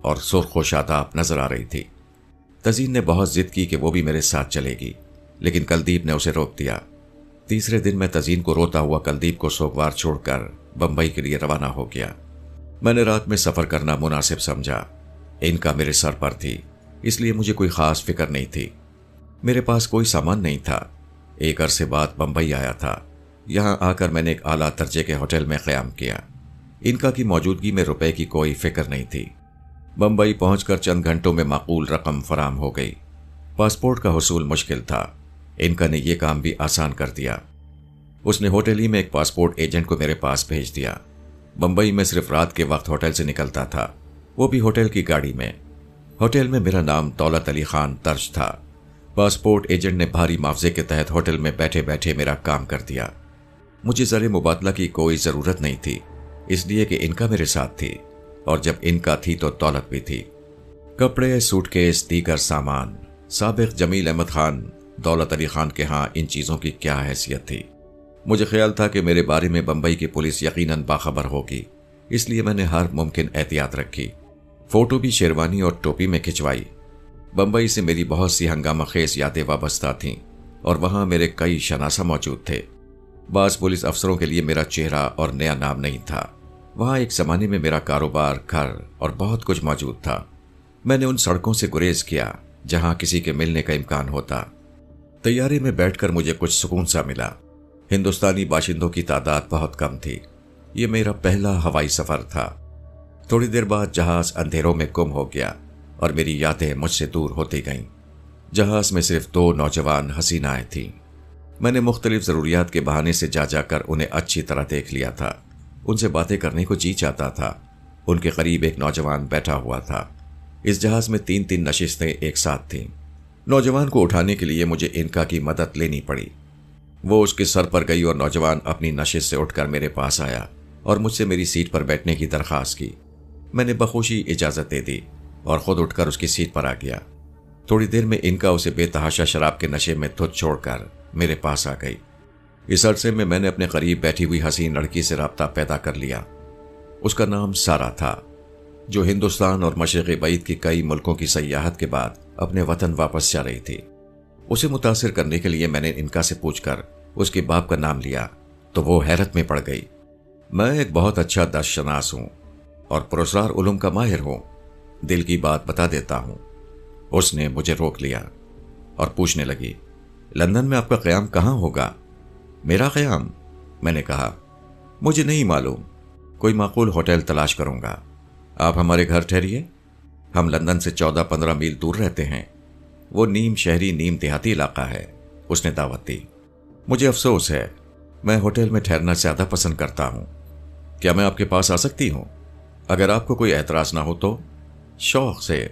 اور سرخ و شاداب نظر آ رہی تھی۔ تزین نے بہت ضد کی کہ وہ بھی میرے ساتھ چلے گی، لیکن کلدیپ نے اسے روک دیا۔ تیسرے دن میں تزین کو روتا ہوا کلدیپ کو سوگوار چھوڑ کر بمبئی کے لیے روانہ ہو گیا۔ میں نے رات میں سفر کرنا مناسب سمجھا۔ ان کا میرے سر پر تھی، اس لیے مجھے کوئی خاص فکر نہیں تھی۔ میرے پاس کوئی سامان نہیں تھا۔ ایک عرصے بعد بمبئی آیا تھا۔ یہاں آ کر میں نے ایک اعلیٰ درجے کے ہوٹل میں قیام کیا۔ انکا کی موجودگی میں روپے کی کوئی فکر نہیں تھی۔ بمبئی پہنچ کر چند گھنٹوں میں معقول رقم فراہم ہو گئی۔ پاسپورٹ کا حصول مشکل تھا، انکا نے یہ کام بھی آسان کر دیا۔ اس نے ہوٹل ہی میں ایک پاسپورٹ ایجنٹ کو میرے پاس بھیج دیا۔ بمبئی میں صرف رات کے وقت ہوٹل سے نکلتا تھا، وہ بھی ہوٹل کی گاڑی میں۔ ہوٹل میں میرا نام دولت علی خان درج تھا۔ پاسپورٹ ایجنٹ نے بھاری معاوضے کے تحت ہوٹل میں بیٹھے بیٹھے میرا کام کر دیا۔ مجھے زر مبادلہ کی کوئی ضرورت نہیں تھی، اس لیے کہ انکا میرے ساتھ تھی، اور جب انکا تھی تو دولت بھی تھی۔ کپڑے، سوٹ کیس، دیگر سامان۔ سابق جمیل احمد خان دولت علی خان کے ہاں ان چیزوں کی کیا حیثیت تھی؟ مجھے خیال تھا کہ میرے بارے میں بمبئی کی پولیس یقیناً باخبر ہوگی، اس لیے میں نے ہر ممکن احتیاط رکھی۔ فوٹو بھی شیروانی اور ٹوپی میں کھنچوائی۔ بمبئی سے میری بہت سی ہنگامہ خیز یادیں وابستہ تھیں، اور وہاں میرے کئی شناسہ موجود تھے۔ بعض پولیس افسروں کے لیے میرا چہرہ اور نیا نام نہیں تھا۔ وہاں ایک زمانے میں میرا کاروبار، گھر اور بہت کچھ موجود تھا۔ میں نے ان سڑکوں سے گریز کیا جہاں کسی کے ملنے کا امکان ہوتا۔ طیارے میں بیٹھ کر مجھے کچھ سکون سا ملا۔ ہندوستانی باشندوں کی تعداد بہت کم تھی۔ یہ میرا پہلا ہوائی سفر تھا۔ تھوڑی دیر بعد جہاز اندھیروں میں گم ہو گیا اور میری یادیں مجھ سے دور ہوتی گئیں۔ جہاز میں صرف 2 نوجوان حسینائیں تھیں۔ میں نے مختلف ضروریات کے بہانے سے جا کر انہیں اچھی طرح دیکھ لیا تھا۔ ان سے باتیں کرنے کو جی چاہتا تھا۔ ان کے قریب ایک نوجوان بیٹھا ہوا تھا۔ اس جہاز میں 3 نشستیں ایک ساتھ تھیں۔ نوجوان کو اٹھانے کے لیے مجھے انکا کی مدد لینی پڑی۔ وہ اس کے سر پر گئی اور نوجوان اپنی نشست سے اٹھ کر میرے پاس آیا اور مجھ سے میری سیٹ پر بیٹھنے کی درخواست کی۔ میں نے بخوشی اجازت دے دی اور خود اٹھ کر اس کی سیٹ پر آ گیا۔ تھوڑی دیر میں انکا اسے بے تحاشا شراب کے نشے میں دھت چھوڑ کر میرے پاس آ گئی۔ اس عرصے میں نے اپنے قریب بیٹھی ہوئی حسین لڑکی سے رابطہ پیدا کر لیا۔ اس کا نام سارا تھا، جو ہندوستان اور مشرق بعید کی کئی ملکوں کی سیاحت کے بعد اپنے وطن واپس جا رہی تھی۔ اسے متاثر کرنے کے لیے میں نے انکا سے پوچھ کر اس کے باپ کا نام لیا تو وہ حیرت میں پڑ گئی۔ میں ایک بہت اچھا دس شناس ہوں اور پراسرار علوم کا ماہر ہوں، دل کی بات بتا دیتا ہوں۔ اس نے مجھے روک لیا اور پوچھنے لگی، لندن میں آپ کا قیام کہاں ہوگا؟ میرا قیام؟ میں نے کہا، مجھے نہیں معلوم، کوئی معقول ہوٹل تلاش کروں گا۔ آپ ہمارے گھر ٹھہریے، ہم لندن سے 14-15 میل دور رہتے ہیں۔ وہ نیم شہری نیم دیہاتی علاقہ ہے۔ اس نے دعوت دی۔ مجھے افسوس ہے، میں ہوٹل میں ٹھہرنا زیادہ پسند کرتا ہوں۔ کیا میں آپ کے پاس آ سکتی ہوں؟ اگر آپ کو کوئی اعتراض نہ ہو تو۔ شوق سے۔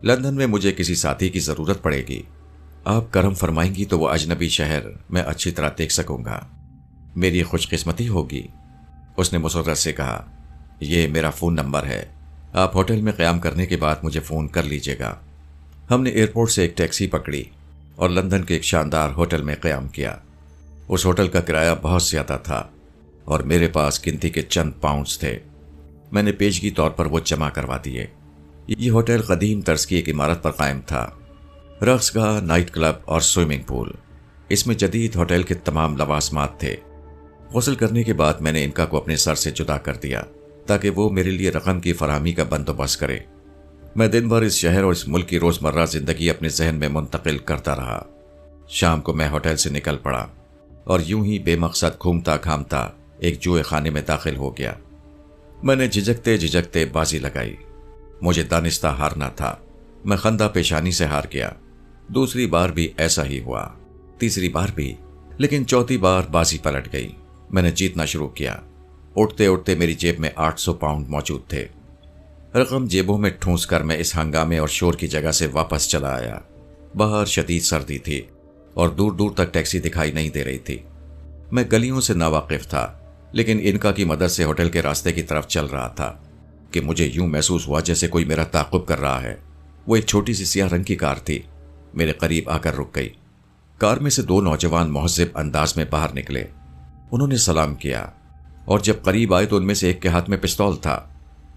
لندن میں مجھے کسی ساتھی کی ضرورت پڑے گی۔ آپ کرم فرمائیں گی تو وہ اجنبی شہر میں اچھی طرح دیکھ سکوں گا۔ میری خوش قسمتی ہوگی۔ اس نے مسرت سے کہا، یہ میرا فون نمبر ہے، آپ ہوٹل میں قیام کرنے کے بعد مجھے فون کر لیجئے گا۔ ہم نے ایئرپورٹ سے ایک ٹیکسی پکڑی اور لندن کے ایک شاندار ہوٹل میں قیام کیا۔ اس ہوٹل کا کرایہ بہت زیادہ تھا اور میرے پاس گنتی کے چند پاؤنڈز تھے۔ میں نے پیشگی طور پر وہ جمع کروا دیے۔ یہ ہوٹل قدیم طرز کی ایک عمارت پر قائم تھا۔ رقص گاہ، نائٹ کلب اور سوئمنگ پول، اس میں جدید ہوٹل کے تمام لوازمات تھے۔ غسل کرنے کے بعد میں نے انکا کو اپنے سر سے جدا کر دیا تاکہ وہ میرے لیے رقم کی فراہمی کا بندوبست کرے۔ میں دن بھر اس شہر اور اس ملک کی روزمرہ زندگی اپنے ذہن میں منتقل کرتا رہا۔ شام کو میں ہوٹل سے نکل پڑا اور یوں ہی بے مقصد گھومتا گھامتا ایک جوئے خانے میں داخل ہو گیا۔ میں نے جھجکتے بازی لگائی۔ مجھے دانستہ ہارنا تھا۔ میں خندہ پیشانی سے ہار گیا۔ دوسری بار بھی ایسا ہی ہوا، تیسری بار بھی، لیکن چوتھی بار بازی پلٹ گئی۔ میں نے جیتنا شروع کیا۔ اٹھتے اٹھتے میری جیب میں 800 پاؤنڈ موجود تھے۔ رقم جیبوں میں ٹھونس کر میں اس ہنگامے اور شور کی جگہ سے واپس چلا آیا۔ باہر شدید سردی تھی اور دور دور تک ٹیکسی دکھائی نہیں دے رہی تھی۔ میں گلیوں سے ناواقف تھا، لیکن انکا کی مدد سے ہوٹل کے راستے کی طرف چل رہا تھا کہ مجھے یوں محسوس ہوا جیسے کوئی میرا تعاقب کر رہا ہے۔ وہ ایک چھوٹی سی سیاہ رنگ کی کار تھی۔ میرے قریب آ کر رک گئی۔ کار میں سے 2 نوجوان مہذب انداز میں باہر نکلے۔ انہوں نے سلام کیا اور جب قریب آئے تو ان میں سے ایک کے ہاتھ میں پستول تھا۔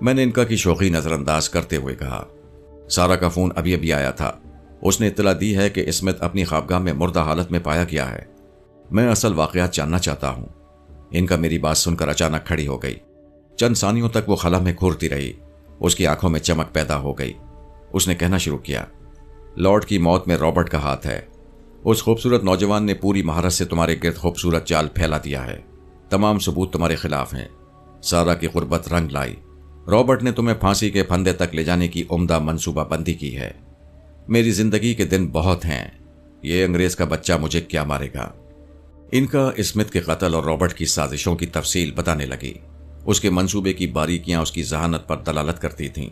میں نے انکا کی شوخی نظر انداز کرتے ہوئے کہا، سارا کا فون ابھی ابھی آیا تھا، اس نے اطلاع دی ہے کہ اسمت اپنی خوابگاہ میں مردہ حالت میں پایا گیا ہے۔ میں اصل واقعات جاننا چاہتا ہوں۔ انکا میری بات سن کر اچانک کھڑی ہو گئی۔ چند ثانیوں تک وہ خلا میں گھورتی رہی، اس کی آنکھوں میں چمک پیدا ہو گئی۔ اس نے کہنا شروع کیا، لارڈ کی موت میں رابرٹ کا ہاتھ ہے۔ اس خوبصورت نوجوان نے پوری مہارت سے تمہارے گرد خوبصورت جال پھیلا دیا ہے۔ تمام ثبوت تمہارے خلاف ہیں۔ سارا کی غربت رنگ لائی۔ رابرٹ نے تمہیں پھانسی کے پھندے تک لے جانے کی عمدہ منصوبہ بندی کی ہے۔ میری زندگی کے دن بہت ہیں، یہ انگریز کا بچہ مجھے کیا مارے گا؟ انکا اسمتھ کے قتل اور رابرٹ کی سازشوں کی تفصیل بتانے لگی۔ اس کے منصوبے کی باریکیاں اس کی ذہانت پر دلالت کرتی تھیں۔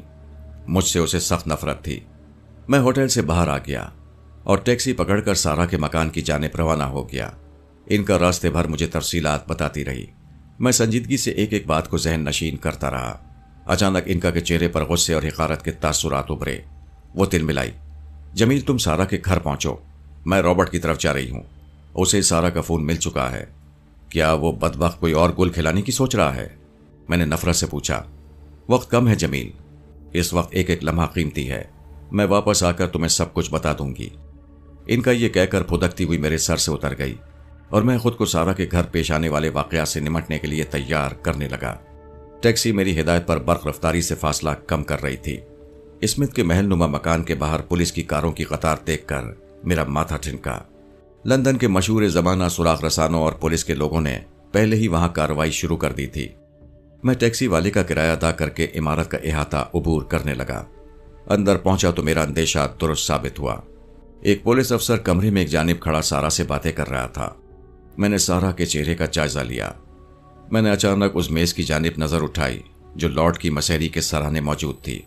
مجھ سے اسے سخت نفرت تھی۔ میں ہوٹل سے باہر آ گیا اور ٹیکسی پکڑ کر سارا کے مکان کی جانب روانہ ہو گیا۔ انکا راستے بھر مجھے تفصیلات بتاتی رہی۔ میں سنجیدگی سے ایک ایک بات کو ذہن نشین کرتا رہا۔ اچانک انکا کے چہرے پر غصے اور حقارت کے تاثرات ابھرے۔ وہ تل ملائی، جمیل تم سارا کے گھر پہنچو، میں رابرٹ کی طرف جا رہی ہوں۔ اسے سارا کا فون مل چکا ہے۔ کیا وہ بدبخت کوئی اور گل کھلانے کی سوچ رہا ہے؟ میں نے نفرت سے پوچھا۔ وقت کم ہے جمیل، اس وقت ایک ایک لمحہ قیمتی ہے، میں واپس آ کر تمہیں سب کچھ بتا دوں گی۔ انکا یہ کہہ کر پھدکتی ہوئی میرے سر سے اتر گئی اور میں خود کو سارا کے گھر پیش آنے والے واقعات سے نمٹنے کے لیے تیار کرنے لگا۔ ٹیکسی میری ہدایت پر برق رفتاری سے فاصلہ کم کر رہی تھی۔ اسمتھ کے محل نما مکان کے باہر پولیس کی کاروں کی قطار دیکھ کر میرا ماتھا ٹھنکا۔ لندن کے مشہور زمانہ سراغ رسانوں اور پولیس کے لوگوں نے پہلے ہی وہاں کارروائی شروع کر دی تھی۔ میں ٹیکسی والے کا کرایہ ادا کر کے عمارت کا احاطہ عبور کرنے لگا۔ اندر پہنچا تو میرا اندیشہ درست ثابت ہوا۔ ایک پولیس افسر کمرے میں ایک جانب کھڑا سارا سے باتیں کر رہا تھا۔ میں نے سارا کے چہرے کا جائزہ لیا۔ میں نے اچانک اس میز کی جانب نظر اٹھائی جو لارڈ کی مسحری کے سرانے موجود تھی۔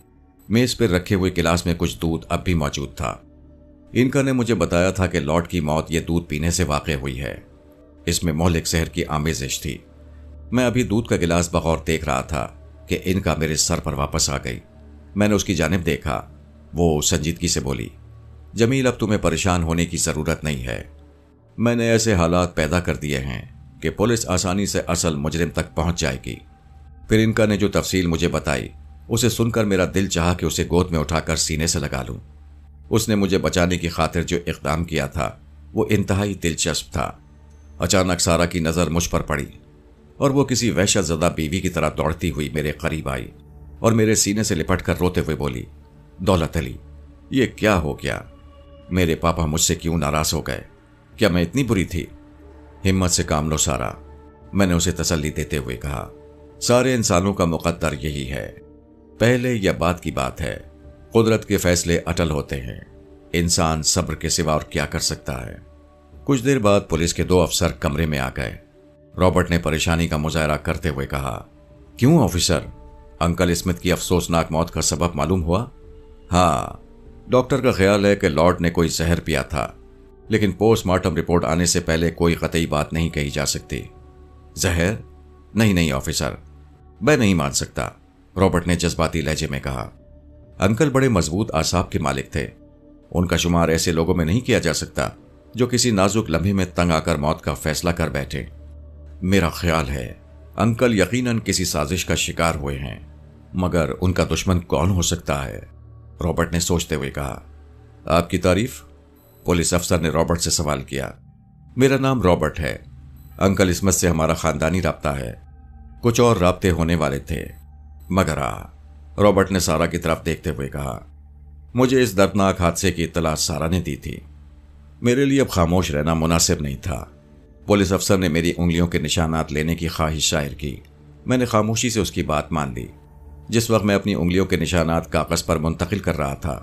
میز پر رکھے ہوئے گلاس میں کچھ دودھ اب بھی موجود تھا۔ انکا نے مجھے بتایا تھا کہ لارڈ کی موت یہ دودھ پینے سے واقع ہوئی ہے۔ اس میں مہلک زہر کی آمیزش تھی۔ میں ابھی دودھ کا گلاس بغور دیکھ رہا تھا کہ انکا میرے سر پر واپس آ گئی۔ میں نے اس کی جانب دیکھا۔ وہ سنجیدگی سے بولی، جمیل اب تمہیں پریشان ہونے کی ضرورت نہیں ہے۔ میں نے ایسے حالات پیدا کر دیے ہیں کہ پولیس آسانی سے اصل مجرم تک پہنچ جائے گی۔ پھر انکا نے جو تفصیل مجھے بتائی اسے سن کر میرا دل چاہا کہ اسے گود میں اٹھا کر سینے سے لگا لوں۔ اس نے مجھے بچانے کی خاطر جو اقدام کیا تھا وہ انتہائی دلچسپ تھا۔ اچانک سارا کی نظر مجھ پر پڑی اور وہ کسی وحشت زدہ بیوی کی طرح دوڑتی ہوئی میرے قریب آئی اور میرے سینے سے لپٹ کر روتے ہوئے بولی، دولت علی، یہ کیا ہو گیا؟ میرے پاپا مجھ سے کیوں ناراض ہو گئے؟ کیا میں اتنی بری تھی؟ ہمت سے کام لو سارا، میں نے اسے تسلی دیتے ہوئے کہا۔ سارے انسانوں کا مقدر یہی ہے، پہلے یا بعد کی بات ہے، قدرت کے فیصلے اٹل ہوتے ہیں، انسان صبر کے سوا اور کیا کر سکتا ہے۔ کچھ دیر بعد پولیس کے 2 افسر کمرے میں آ گئے۔ رابرٹ نے پریشانی کا مظاہرہ کرتے ہوئے کہا، کیوں آفیسر، انکل اسمتھ کی افسوسناک موت کا سبب معلوم ہوا؟ ہاں، ڈاکٹر کا خیال ہے کہ لارڈ نے کوئی زہر پیا تھا، لیکن پوسٹ مارٹم رپورٹ آنے سے پہلے کوئی قطعی بات نہیں کہی جا سکتی۔ زہر؟ نہیں آفیسر، میں نہیں مان سکتا، رابرٹ نے جذباتی لہجے میں کہا۔ انکل بڑے مضبوط اعصاب کے مالک تھے، ان کا شمار ایسے لوگوں میں نہیں کیا جا سکتا جو کسی نازک لمحے میں تنگ آ کر موت کا فیصلہ کر بیٹھے۔ میرا خیال ہے انکل یقیناً کسی سازش کا شکار ہوئے ہیں، مگر ان کا دشمن کون ہو سکتا ہے؟ رابرٹ نے سوچتے ہوئے کہا۔ آپ کی تعریف؟ پولیس افسر نے رابرٹ سے سوال کیا۔ میرا نام رابرٹ ہے، انکل اسمتھ سے ہمارا خاندانی رابطہ ہے، کچھ اور رابطے ہونے والے تھے مگر رابرٹ نے سارا کی طرف دیکھتے ہوئے کہا، مجھے اس دردناک حادثے کی اطلاع سارا نے دی تھی، میرے لیے اب خاموش رہنا مناسب نہیں تھا۔ پولیس افسر نے میری انگلیوں کے نشانات لینے کی خواہش ظاہر کی۔ میں نے خاموشی سے اس کی بات مان لی۔ جس وقت میں اپنی انگلیوں کے نشانات کاغذ پر منتقل کر رہا تھا،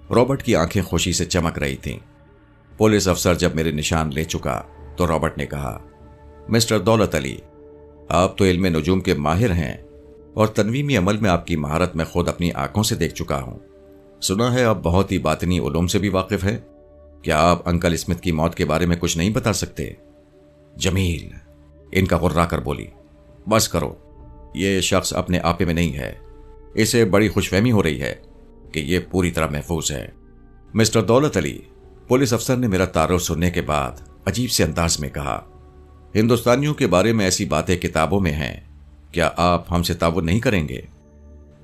رابرٹ کی آنکھیں خوشی سے چمک رہی تھیں۔ پولیس افسر جب میرے نشان لے چکا تو رابرٹ نے کہا، مسٹر دولت علی، آپ تو علم نجوم کے ماہر ہیں اور تنویمی عمل میں آپ کی مہارت میں خود اپنی آنکھوں سے دیکھ چکا ہوں۔ سنا ہے آپ بہت ہی باطنی علوم سے بھی واقف ہیں، کیا آپ انکل اسمتھ کی موت کے بارے میں کچھ نہیں بتا سکتے؟ جمیل، ان کا غرا کر بولی، بس کرو، یہ شخص اپنے آپے میں نہیں ہے، اسے بڑی خوش فہمی ہو رہی ہے کہ یہ پوری طرح محفوظ ہے۔ مسٹر دولت علی، پولیس افسر نے میرا تعارف سننے کے بعد عجیب سے انداز میں کہا، ہندوستانیوں کے بارے میں ایسی باتیں کتابوں میں ہیں، کیا آپ ہم سے تعاون نہیں کریں گے؟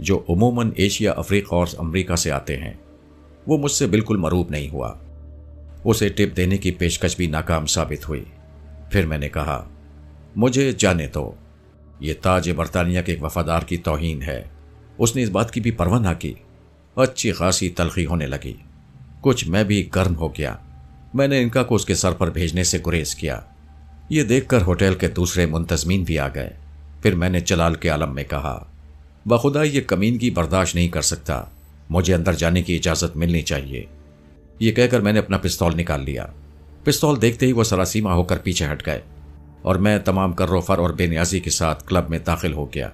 جو عموماً ایشیا، افریقہ اور امریکہ سے آتے ہیں۔ وہ مجھ سے بالکل مروب نہیں ہوا۔ اسے ٹپ دینے کی پیشکش بھی ناکام ثابت ہوئی۔ پھر میں نے کہا، مجھے جانے دو، یہ تاج برطانیہ کے ایک وفادار کی توہین ہے۔ اس نے اس بات کی بھی پرواہ نہ کی۔ اچھی خاصی تلخی ہونے لگی۔ کچھ میں بھی گرم ہو گیا۔ میں نے انکا کو اس کے سر پر بھیجنے سے گریز کیا۔ یہ دیکھ کر ہوٹل کے دوسرے منتظمین بھی آ گئے۔ پھر میں نے جلال کے عالم میں کہا، بخدا یہ کمینگی برداشت نہیں کر سکتا، مجھے اندر جانے کی اجازت ملنی چاہیے۔ یہ کہہ کر میں نے اپنا پستول نکال لیا۔ پستول دیکھتے ہی وہ سراسیمہ ہو کر پیچھے ہٹ گئے اور میں تمام کر و فر اور بے نیازی کے ساتھ کلب میں داخل ہو گیا۔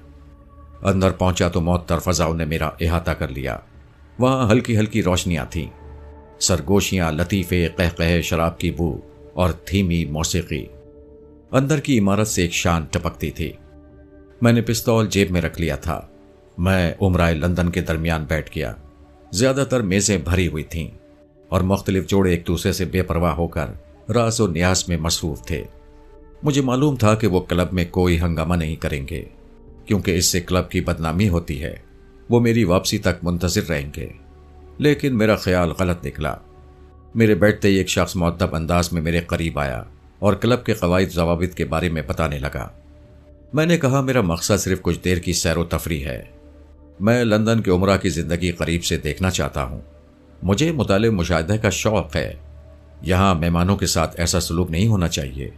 اندر پہنچا تو معطر فضاؤں نے میرا احاطہ کر لیا۔ وہاں ہلکی ہلکی روشنیاں تھیں، سرگوشیاں، لطیفے، قہقہے، شراب کی بو اور دھیمی موسیقی۔ اندر کی عمارت سے ایک شان ٹپکتی تھی۔ میں نے پستول جیب میں رکھ لیا تھا۔ میں امرائے لندن کے درمیان بیٹھ گیا۔ زیادہ تر میزیں بھری ہوئی تھیں اور مختلف جوڑے ایک دوسرے سے بے پرواہ ہو کر راز و نیاز میں مصروف تھے۔ مجھے معلوم تھا کہ وہ کلب میں کوئی ہنگامہ نہیں کریں گے، کیونکہ اس سے کلب کی بدنامی ہوتی ہے۔ وہ میری واپسی تک منتظر رہیں گے۔ لیکن میرا خیال غلط نکلا۔ میرے بیٹھتے ہی ایک شخص مؤدب انداز میں میرے قریب آیا اور کلب کے قواعد ضوابط کے بارے میں بتانے لگا۔ میں نے کہا، میرا مقصد صرف کچھ دیر کی سیر و تفریح ہے۔ میں لندن کے عمرہ کی زندگی قریب سے دیکھنا چاہتا ہوں۔ مجھے مطالعہ مشاہدہ کا شوق ہے۔ یہاں مہمانوں کے ساتھ ایسا سلوک نہیں ہونا چاہیے۔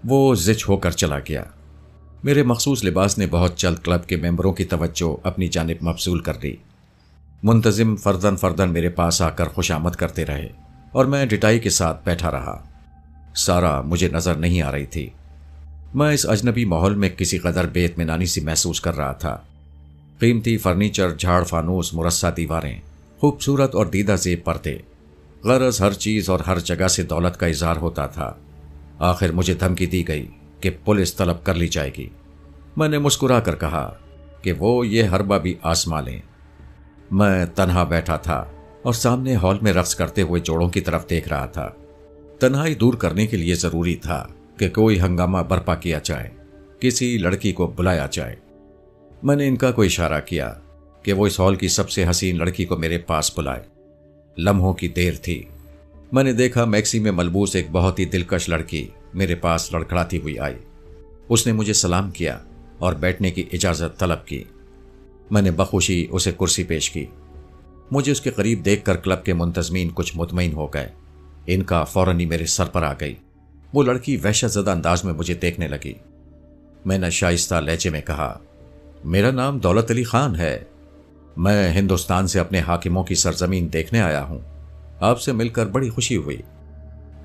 وہ زچ ہو کر چلا گیا۔ میرے مخصوص لباس نے بہت جلد کلب کے ممبروں کی توجہ اپنی جانب مبذول کر لی۔ منتظم فردن فردن میرے پاس آ کر خوش آمد کرتے رہے اور میں ڈٹائی کے ساتھ بیٹھا رہا۔ سارا مجھے نظر نہیں آ رہی تھی۔ میں اس اجنبی ماحول میں کسی قدر بے اطمینانی سی محسوس کر رہا تھا۔ قیمتی فرنیچر، جھاڑ فانوس، مرصع دیواریں، خوبصورت اور دیدہ زیب پردے، غرض ہر چیز اور ہر جگہ سے دولت کا اظہار ہوتا تھا۔ آخر مجھے دھمکی دی گئی کہ پولیس طلب کر لی جائے گی۔ میں نے مسکرا کر کہا کہ وہ یہ حربہ بھی آزما لیں۔ میں تنہا بیٹھا تھا اور سامنے ہال میں رقص کرتے ہوئے جوڑوں کی طرف دیکھ رہا تھا۔ تنہائی دور کرنے کے لیے ضروری تھا کہ کوئی ہنگامہ برپا کیا جائے، کسی لڑکی کو بلایا جائے۔ میں نے انکا کو اشارہ کیا کہ وہ اس ہال کی سب سے حسین لڑکی کو میرے پاس بلائے۔ لمحوں کی دیر تھی۔ میں نے دیکھا میکسی میں ملبوس ایک بہت ہی دلکش لڑکی میرے پاس لڑکھڑاتی ہوئی آئی۔ اس نے مجھے سلام کیا اور بیٹھنے کی اجازت طلب کی۔ میں نے بخوشی اسے کرسی پیش کی۔ مجھے اس کے قریب دیکھ کر کلب کے منتظمین کچھ مطمئن ہو گئے۔ انکا فوراً ہی میرے سر پر آ گئی۔ وہ لڑکی وحشت زدہ انداز میں مجھے دیکھنے لگی۔ میں نے شائستہ لہجے میں کہا، میرا نام دولت علی خان ہے۔ میں ہندوستان سے اپنے حاکموں کی سرزمین دیکھنے آیا ہوں۔ آپ سے مل کر بڑی خوشی ہوئی۔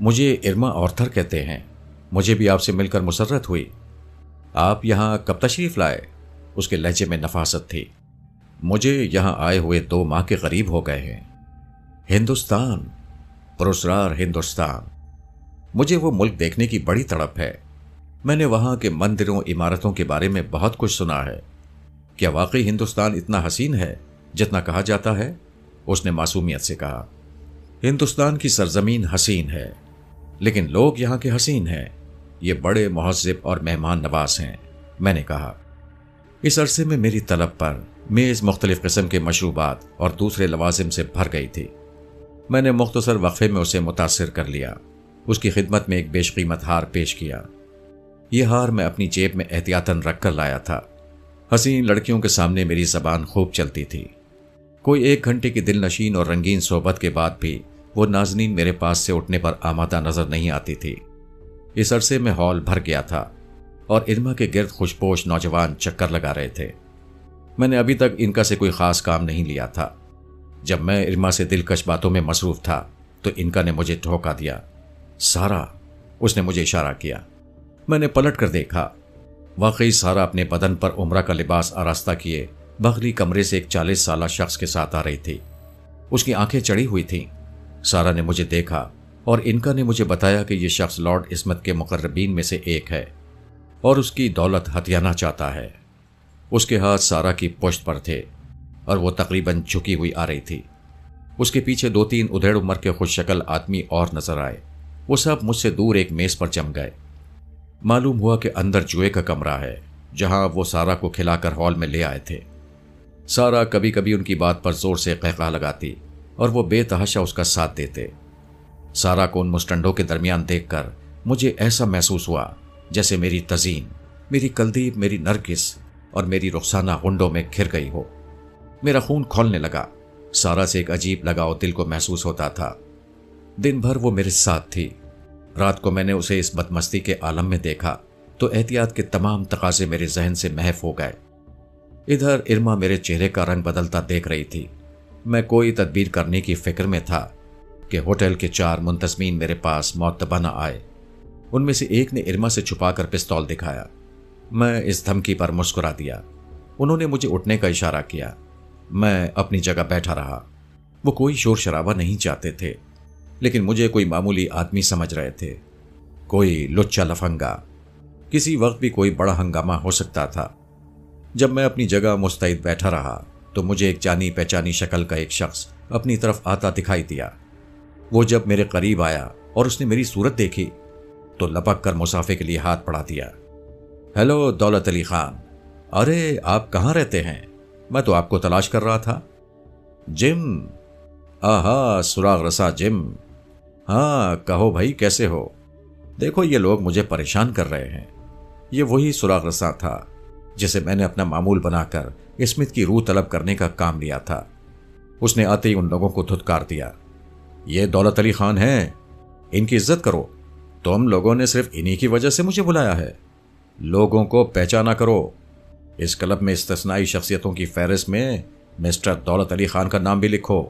مجھے ارما آرتھر کہتے ہیں۔ مجھے بھی آپ سے مل کر مسرت ہوئی۔ آپ یہاں کب تشریف لائے؟ اس کے لہجے میں نفاست تھی۔ مجھے یہاں آئے ہوئے 2 ماہ کے قریب ہو گئے ہیں۔ ہندوستان، پراسرار ہندوستان، مجھے وہ ملک دیکھنے کی بڑی تڑپ ہے۔ میں نے وہاں کے مندروں، عمارتوں کے بارے میں بہت کچھ سنا ہے۔ کیا واقعی ہندوستان اتنا حسین ہے جتنا کہا جاتا ہے؟ اس نے معصومیت سے کہا۔ ہندوستان کی سرزمین حسین ہے، لیکن لوگ یہاں کے حسین ہیں۔ یہ بڑے مہذب اور مہمان نواز ہیں، میں نے کہا۔ اس عرصے میں میری طلب پر میز مختلف قسم کے مشروبات اور دوسرے لوازم سے بھر گئی تھی۔ میں نے مختصر وقفے میں اسے متاثر کر لیا۔ اس کی خدمت میں ایک بیش قیمت ہار پیش کیا۔ یہ ہار میں اپنی جیب میں احتیاطاً رکھ کر لایا تھا۔ حسین لڑکیوں کے سامنے میری زبان خوب چلتی تھی۔ کوئی 1 گھنٹے کی دل نشین اور رنگین صحبت کے بعد بھی وہ نازنین میرے پاس سے اٹھنے پر آمادہ نظر نہیں آتی تھی۔ اس عرصے میں ہال بھر گیا تھا اور ارما کے گرد خوشپوش نوجوان چکر لگا رہے تھے۔ میں نے ابھی تک انکا سے کوئی خاص کام نہیں لیا تھا۔ جب میں ارما سے دلکش باتوں میں مصروف تھا تو انکا نے مجھے ٹھوکا دیا۔ سارا، اس نے مجھے اشارہ کیا۔ میں نے پلٹ کر دیکھا۔ واقعی سارا اپنے بدن پر عمرہ کا لباس آراستہ کیے بغلی کمرے سے ایک 40 سالہ شخص کے ساتھ آ رہی تھی۔ اس کی آنکھیں چڑھی ہوئی تھیں۔ سارا نے مجھے دیکھا اور انکا نے مجھے بتایا کہ یہ شخص لارڈ عصمت کے مقربین میں سے ایک ہے اور اس کی دولت ہتھیانا چاہتا ہے۔ اس کے ہاتھ سارا کی پشت پر تھے اور وہ تقریباً جھکی ہوئی آ رہی تھی۔ اس کے پیچھے 2-3 ادھیڑ عمر کے خوش شکل آدمی اور نظر آئے۔ وہ سب مجھ سے دور ایک میز پر جم گئے۔ معلوم ہوا کہ اندر جوئے کا کمرہ ہے جہاں وہ سارا کو کھلا کر ہال میں لے آئے تھے۔ سارا کبھی کبھی ان کی بات پر زور سے قہقہ لگاتی اور وہ بے تحاشا اس کا ساتھ دیتے۔ سارا کو ان مسٹنڈوں کے درمیان دیکھ کر مجھے ایسا محسوس ہوا جیسے میری تزئین، میری کلدیپ، میری نرگس اور میری رخسانہ غنڈوں میں گھر گئی ہو۔ میرا خون کھولنے لگا۔ سارا سے ایک عجیب لگاؤ دل کو محسوس ہوتا تھا۔ دن بھر وہ میرے ساتھ تھی۔ رات کو میں نے اسے اس بدمستی کے عالم میں دیکھا تو احتیاط کے تمام تقاضے میرے ذہن سے محو ہو گئے۔ ادھر ارما میرے چہرے کا رنگ بدلتا دیکھ رہی تھی۔ میں کوئی تدبیر کرنے کی فکر میں تھا کہ ہوٹل کے 4 منتظمین میرے پاس معتبانہ آئے۔ ان میں سے ایک نے ارما سے چھپا کر پستول دکھایا۔ میں اس دھمکی پر مسکرا دیا۔ انہوں نے مجھے اٹھنے کا اشارہ کیا۔ میں اپنی جگہ بیٹھا رہا۔ وہ کوئی شور شرابہ نہیں چاہتے تھے، لیکن مجھے کوئی معمولی آدمی سمجھ رہے تھے، کوئی لچا لفنگا۔ کسی وقت بھی کوئی بڑا ہنگامہ ہو سکتا تھا۔ جب میں اپنی جگہ مستعد بیٹھا رہا تو مجھے ایک جانی پہچانی شکل کا ایک شخص اپنی طرف آتا دکھائی دیا۔ وہ جب میرے قریب آیا اور اس نے میری صورت دیکھی تو لپک کر مسافے کے لیے ہاتھ بڑھا دیا۔ ہیلو دولت علی خان، ارے آپ کہاں رہتے ہیں؟ میں تو آپ کو تلاش کر رہا تھا۔ جم، آہا سراغ رسا جم، ہاں کہو بھائی کیسے ہو؟ دیکھو یہ لوگ مجھے پریشان کر رہے ہیں۔ یہ وہی سراغ رسا تھا جسے میں نے اپنا معمول بنا کر اسمتھ کی روح طلب کرنے کا کام لیا تھا۔ اس نے آتے ہی ان لوگوں کو دھتکار دیا۔ یہ دولت علی خان ہیں، ان کی عزت کرو۔ تم لوگوں نے صرف انہی کی وجہ سے مجھے بلایا ہے۔ لوگوں کو پہچانا کرو۔ اس کلب میں استثنائی شخصیتوں کی فہرست میں مسٹر دولت علی خان کا نام بھی لکھو۔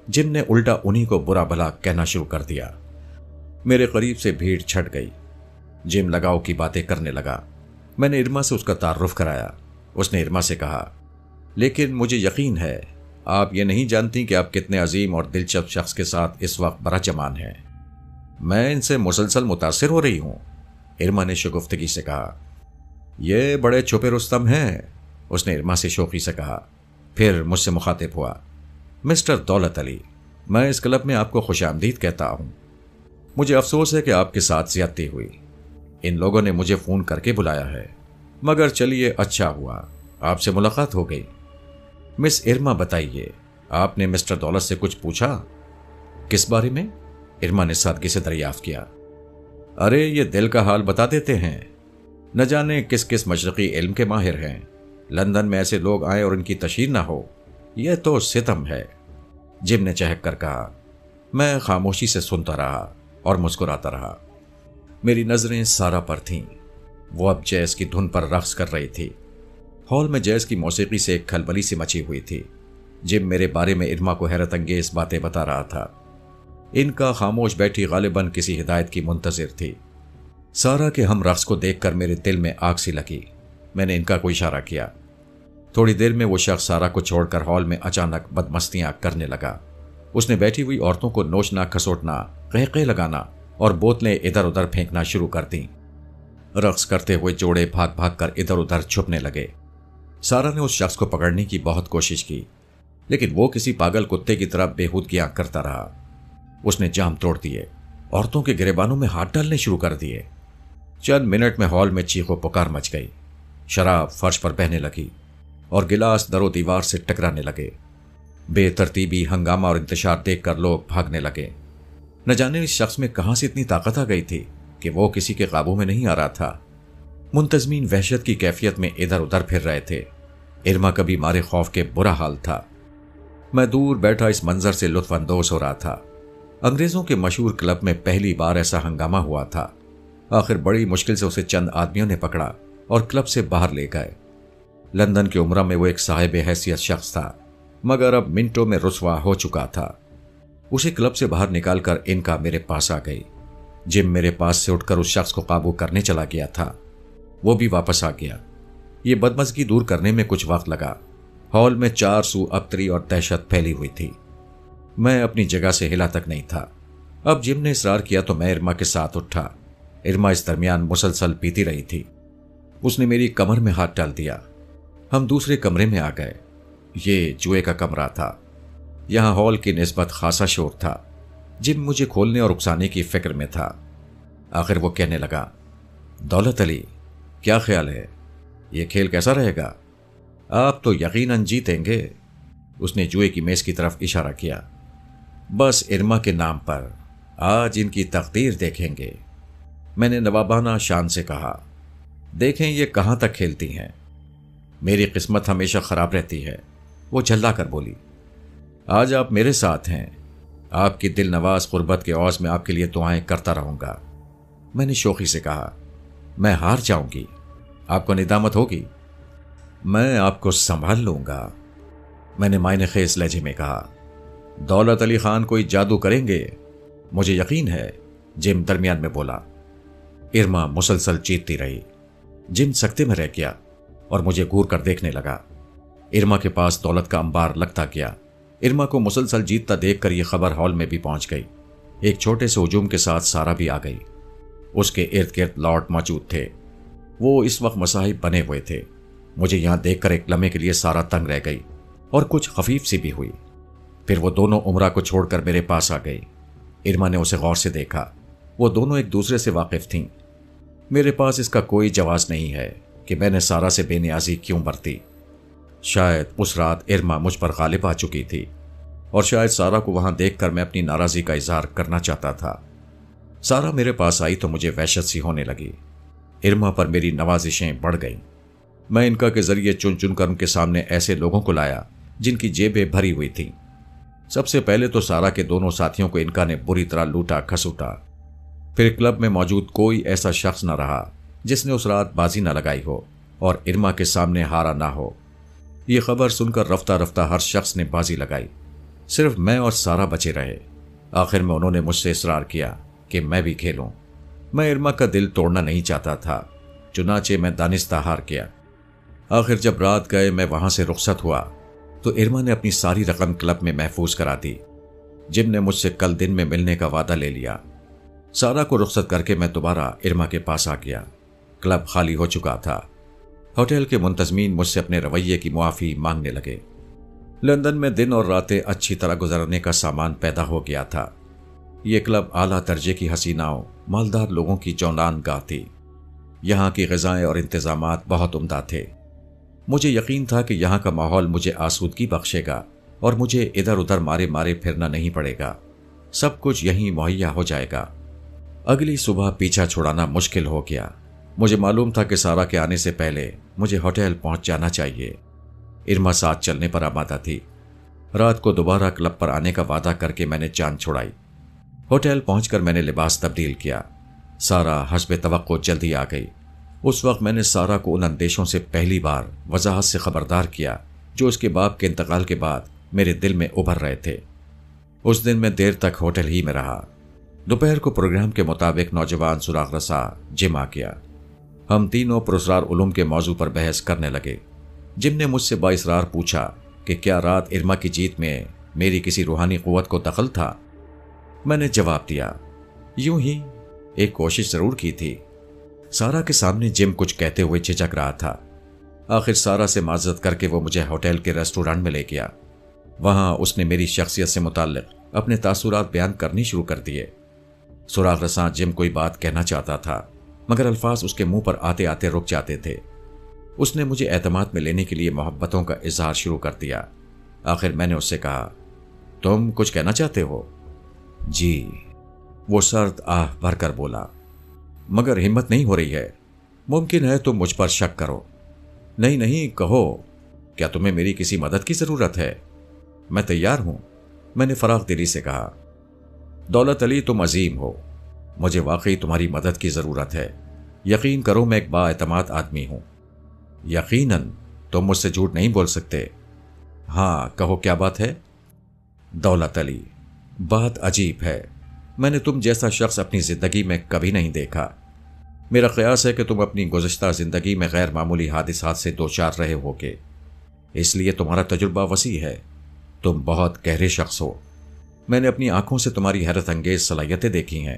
جم نے الٹا انہی کو برا بھلا کہنا شروع کر دیا۔ میرے قریب سے بھیڑ چھٹ گئی۔ جم لگاؤ کی باتیں کرنے لگا۔ میں نے ارما سے اس کا تعارف کرایا۔ اس نے ارما سے کہا، لیکن مجھے یقین ہے آپ یہ نہیں جانتی کہ آپ کتنے عظیم اور دلچسپ شخص کے ساتھ اس وقت براجمان ہیں۔ میں ان سے مسلسل متاثر ہو رہی ہوں۔ ارما نے شگفتگی سے کہا، یہ بڑے چھپے رستم ہیں۔ اس نے ارما سے شوخی سے کہا، پھر مجھ سے مخاطب ہوا، مسٹر دولت علی، میں اس کلب میں آپ کو خوش آمدید کہتا ہوں۔ مجھے افسوس ہے کہ آپ کے ساتھ زیادتی ہوئی۔ ان لوگوں نے مجھے فون کر کے بلایا ہے، مگر چلیے اچھا ہوا آپ سے ملاقات ہو گئی۔ مس ارما بتائیے، آپ نے مسٹر دولت سے کچھ پوچھا؟ کس بارے میں؟ ارما نے سادگی سے دریافت کیا۔ ارے یہ دل کا حال بتا دیتے ہیں۔ نہ جانے کس کس مشرقی علم کے ماہر ہیں۔ لندن میں ایسے لوگ آئیں اور ان کی تشہیر نہ ہو، یہ تو ستم ہے۔ جم نے چہک کر کہا۔ میں خاموشی سے سنتا رہا اور مسکراتا رہا۔ میری نظریں سارا پر تھیں۔ وہ اب جیز کی دھن پر رقص کر رہی تھی۔ ہال میں جیز کی موسیقی سے ایک کھلبلی سی مچی ہوئی تھی۔ جم میرے بارے میں ارما کو حیرت انگیز باتیں بتا رہا تھا۔ ان کا خاموش بیٹھی غالباً کسی ہدایت کی منتظر تھی۔ سارا کے ہم رقص کو دیکھ کر میرے دل میں آگ سی لگی۔ میں نے ان کا کوئی اشارہ کیا۔ تھوڑی دیر میں وہ شخص سارا کو چھوڑ کر ہال میں اچانک بدمستیاں کرنے لگا۔ اس نے بیٹھی ہوئی عورتوں کو نوچنا، کھسوٹنا، قہقہے لگانا اور بوتلیں ادھر ادھر پھینکنا شروع کر دیں۔ رقص کرتے ہوئے جوڑے بھاگ بھاگ کر ادھر ادھر چھپنے لگے۔ سارا نے اس شخص کو پکڑنے کی بہت کوشش کی، لیکن وہ کسی پاگل کتے کی طرح بےہودگیاں کرتا رہا۔ اس نے جام توڑ دیے، عورتوں کے گریبانوں میں ہاتھ ڈالنے شروع کر دیے۔ چند منٹ میں ہال میں چیخ و پکار مچ گئی۔ شراب فرش پر بہنے لگی اور گلاس در و دیوار سے ٹکرانے لگے۔ بے ترتیبی، ہنگامہ اور انتشار دیکھ کر لوگ بھاگنے لگے۔ نہ جانے اس شخص میں کہاں سے اتنی طاقت آ گئی تھی کہ وہ کسی کے قابو میں نہیں آ رہا تھا۔ منتظمین وحشت کی کیفیت میں ادھر ادھر پھر رہے تھے۔ ارما کبھی مارے خوف کے برا حال تھا۔ میں دور بیٹھا اس منظر سے لطف اندوز ہو رہا تھا۔ انگریزوں کے مشہور کلب میں پہلی بار ایسا ہنگامہ ہوا تھا۔ آخر بڑی مشکل سے اسے چند آدمیوں نے پکڑا اور کلب سے باہر لے گئے۔ لندن کے عمرہ میں وہ ایک صاحب حیثیت شخص تھا، مگر اب منٹوں میں رسوا ہو چکا تھا۔ اسے کلب سے باہر نکال کر ان کا میرے پاس آ گئی۔ جم میرے پاس سے اٹھ کر اس شخص کو قابو کرنے چلا گیا تھا۔ وہ بھی واپس آ گیا۔ یہ بدمزگی دور کرنے میں کچھ وقت لگا۔ ہال میں 4 سو ابتری اور دہشت پھیلی ہوئی تھی۔ میں اپنی جگہ سے ہلا تک نہیں تھا۔ اب جم نے اصرار کیا تو میں ارما کے ساتھ اٹھا۔ ارما اس درمیان مسلسل پیتی رہی تھی۔ اس نے میری کمر میں ہاتھ ڈال دیا۔ ہم دوسرے کمرے میں آ گئے۔ یہ جوئے کا کمرہ تھا۔ یہاں ہال کی نسبت خاصا شور تھا۔ جم مجھے کھولنے اور اکسانے کی فکر میں تھا۔ آخر وہ کہنے لگا، دولت علی، کیا خیال ہے؟ یہ کھیل کیسا رہے گا؟ آپ تو یقیناً جیتیں گے۔ اس نے جوئے کی میز کی طرف اشارہ کیا۔ بس ارما کے نام پر آج ان کی تقدیر دیکھیں گے۔ میں نے نوابانہ شان سے کہا، دیکھیں یہ کہاں تک کھیلتی ہیں۔ میری قسمت ہمیشہ خراب رہتی ہے، وہ جھلا کر بولی۔ آج آپ میرے ساتھ ہیں، آپ کی دل نواز قربت کے عوض میں آپ کے لیے دعائیں کرتا رہوں گا۔ میں نے شوخی سے کہا، میں ہار جاؤں گی، آپ کو ندامت ہوگی۔ میں آپ کو سنبھال لوں گا، میں نے معنی خیز لہجے میں کہا۔ دولت علی خان کوئی جادو کریں گے، مجھے یقین ہے، جم درمیان میں بولا۔ ارما مسلسل جیتتی رہی۔ جم سکتے میں رہ گیا اور مجھے گور کر دیکھنے لگا۔ ارما کے پاس دولت کا انبار لگتا گیا۔ ارما کو مسلسل جیتتا دیکھ کر یہ خبر ہال میں بھی پہنچ گئی۔ ایک چھوٹے سے ہجوم کے ساتھ سارا بھی آ گئی۔ اس کے ارد گرد لارڈ موجود تھے، وہ اس وقت مصاحب بنے ہوئے تھے۔ مجھے یہاں دیکھ کر ایک لمحے کے لیے سارا تنگ رہ گئی اور کچھ خفیف سی بھی ہوئی۔ پھر وہ دونوں عمرہ کو چھوڑ کر میرے پاس آ گئی۔ ارما نے اسے غور سے دیکھا، وہ دونوں ایک دوسرے سے واقف تھیں۔ میرے پاس اس کا کوئی جواز نہیں ہے کہ میں نے سارا سے بے نیازی کیوں برتی۔ شاید اس رات ارما مجھ پر غالب آ چکی تھی اور شاید سارا کو وہاں دیکھ کر میں اپنی ناراضی کا اظہار کرنا چاہتا تھا۔ سارا میرے پاس آئی تو مجھے وحشت سی ہونے لگی۔ ارما پر میری نوازشیں بڑھ گئیں۔ میں انکا کے ذریعے چن چن کر ان کے سامنے ایسے لوگوں کو لایا جن کی جیبیں بھری ہوئی تھیں۔ سب سے پہلے تو سارا کے دونوں ساتھیوں کو انکا نے بری طرح لوٹا کھسوٹا۔ پھر کلب میں موجود کوئی ایسا شخص نہ رہا جس نے اس رات بازی نہ لگائی ہو اور ارما کے سامنے ہارا نہ ہو۔ یہ خبر سن کر رفتہ رفتہ ہر شخص نے بازی لگائی، صرف میں اور سارا بچے رہے۔ آخر میں انہوں نے مجھ سے اصرار کیا کہ میں بھی کھیلوں۔ میں ارما کا دل توڑنا نہیں چاہتا تھا، چنانچہ میں دانستہ ہار گیا۔ آخر جب رات گئے میں وہاں سے رخصت ہوا تو ارما نے اپنی ساری رقم کلب میں محفوظ کرا دی۔ جم نے مجھ سے کل دن میں ملنے کا وعدہ لے لیا۔ سارا کو رخصت کر کے میں دوبارہ ارما کے پاس آ گیا۔ کلب خالی ہو چکا تھا۔ ہوٹل کے منتظمین مجھ سے اپنے رویے کی معافی مانگنے لگے۔ لندن میں دن اور راتیں اچھی طرح گزرنے کا سامان پیدا ہو گیا تھا۔ یہ کلب اعلیٰ درجے کی حسیناؤں، مالدار لوگوں کی جولان گاہ تھی۔ یہاں کی غذائیں اور انتظامات بہت عمدہ تھے۔ مجھے یقین تھا کہ یہاں کا ماحول مجھے آسودگی بخشے گا اور مجھے ادھر ادھر مارے مارے پھرنا نہیں پڑے گا۔ سب کچھ یہیں مہیا ہو جائے گا۔ اگلی صبح پیچھا چھڑانا مشکل ہو گیا۔ مجھے معلوم تھا کہ سارا کے آنے سے پہلے مجھے ہوٹل پہنچ جانا چاہیے۔ ارما ساتھ چلنے پر آمادہ تھی۔ رات کو دوبارہ کلب پر آنے کا وعدہ کر کے میں نے جان چھڑائی۔ ہوٹل پہنچ کر میں نے لباس تبدیل کیا۔ سارا حسب توقع جلدی آ گئی۔ اس وقت میں نے سارا کو ان اندیشوں سے پہلی بار وضاحت سے خبردار کیا جو اس کے باپ کے انتقال کے بعد میرے دل میں ابھر رہے تھے۔ اس دن میں دیر تک ہوٹل ہی میں رہا۔ دوپہر کو پروگرام کے مطابق نوجوان سراغ رسا جم آ گیا۔ ہم تینوں پراسرار علوم کے موضوع پر بحث کرنے لگے۔ جم نے مجھ سے بااصرار پوچھا کہ کیا رات ارما کی جیت میں میری کسی روحانی قوت کو دخل تھا؟ میں نے جواب دیا، یوں ہی ایک کوشش ضرور کی تھی۔ سارا کے سامنے جم کچھ کہتے ہوئے جھجک رہا تھا۔ آخر سارا سے معذرت کر کے وہ مجھے ہوٹل کے ریسٹورانٹ میں لے گیا۔ وہاں اس نے میری شخصیت سے متعلق اپنے تاثرات بیان کرنی شروع کر دیے۔ سراغ رساں جم کوئی بات کہنا چاہتا تھا مگر الفاظ اس کے منہ پر آتے آتے رک جاتے تھے۔ اس نے مجھے اعتماد میں لینے کے لیے محبتوں کا اظہار شروع کر دیا۔ آخر میں نے اس سے کہا، تم کچھ کہنا چاہتے ہو؟ جی، وہ سرد آہ بھر کر بولا، مگر ہمت نہیں ہو رہی ہے۔ ممکن ہے تم مجھ پر شک کرو۔ نہیں نہیں، کہو، کیا تمہیں میری کسی مدد کی ضرورت ہے؟ میں تیار ہوں، میں نے فراخ دلی سے کہا۔ دولت علی، تم عظیم ہو، مجھے واقعی تمہاری مدد کی ضرورت ہے۔ یقین کرو میں ایک بااعتماد آدمی ہوں۔ یقیناً تم مجھ سے جھوٹ نہیں بول سکتے۔ ہاں کہو، کیا بات ہے؟ دولت علی، بات عجیب ہے، میں نے تم جیسا شخص اپنی زندگی میں کبھی نہیں دیکھا۔ میرا قیاس ہے کہ تم اپنی گزشتہ زندگی میں غیر معمولی حادثات سے دوچار رہے ہوگے، اس لیے تمہارا تجربہ وسیع ہے۔ تم بہت گہرے شخص ہو۔ میں نے اپنی آنکھوں سے تمہاری حیرت انگیز صلاحیتیں دیکھی ہیں۔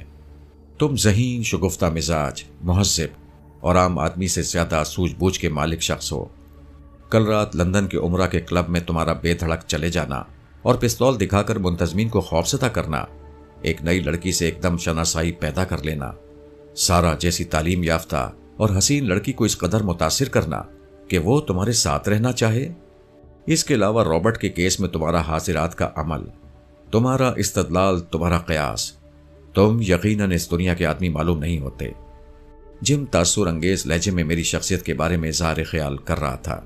تم ذہین، شگفتہ مزاج، مہذب اور عام آدمی سے زیادہ سوجھ بوجھ کے مالک شخص ہو۔ کل رات لندن کے عمرہ کے کلب میں تمہارا بے دھڑک چلے جانا اور پستول دکھا کر منتظمین کو خوفزدہ کرنا، ایک نئی لڑکی سے ایک دم شناسائی پیدا کر لینا، سارا جیسی تعلیم یافتہ اور حسین لڑکی کو اس قدر متاثر کرنا کہ وہ تمہارے ساتھ رہنا چاہے؟ اس کے علاوہ رابرٹ کے کیس میں تمہارا حاضرات کا عمل، تمہارا استدلال، تمہارا قیاس، تم یقیناً اس دنیا کے آدمی معلوم نہیں ہوتے۔ جم تاثر انگیز لہجے میں میری شخصیت کے بارے میں اظہار خیال کر رہا تھا۔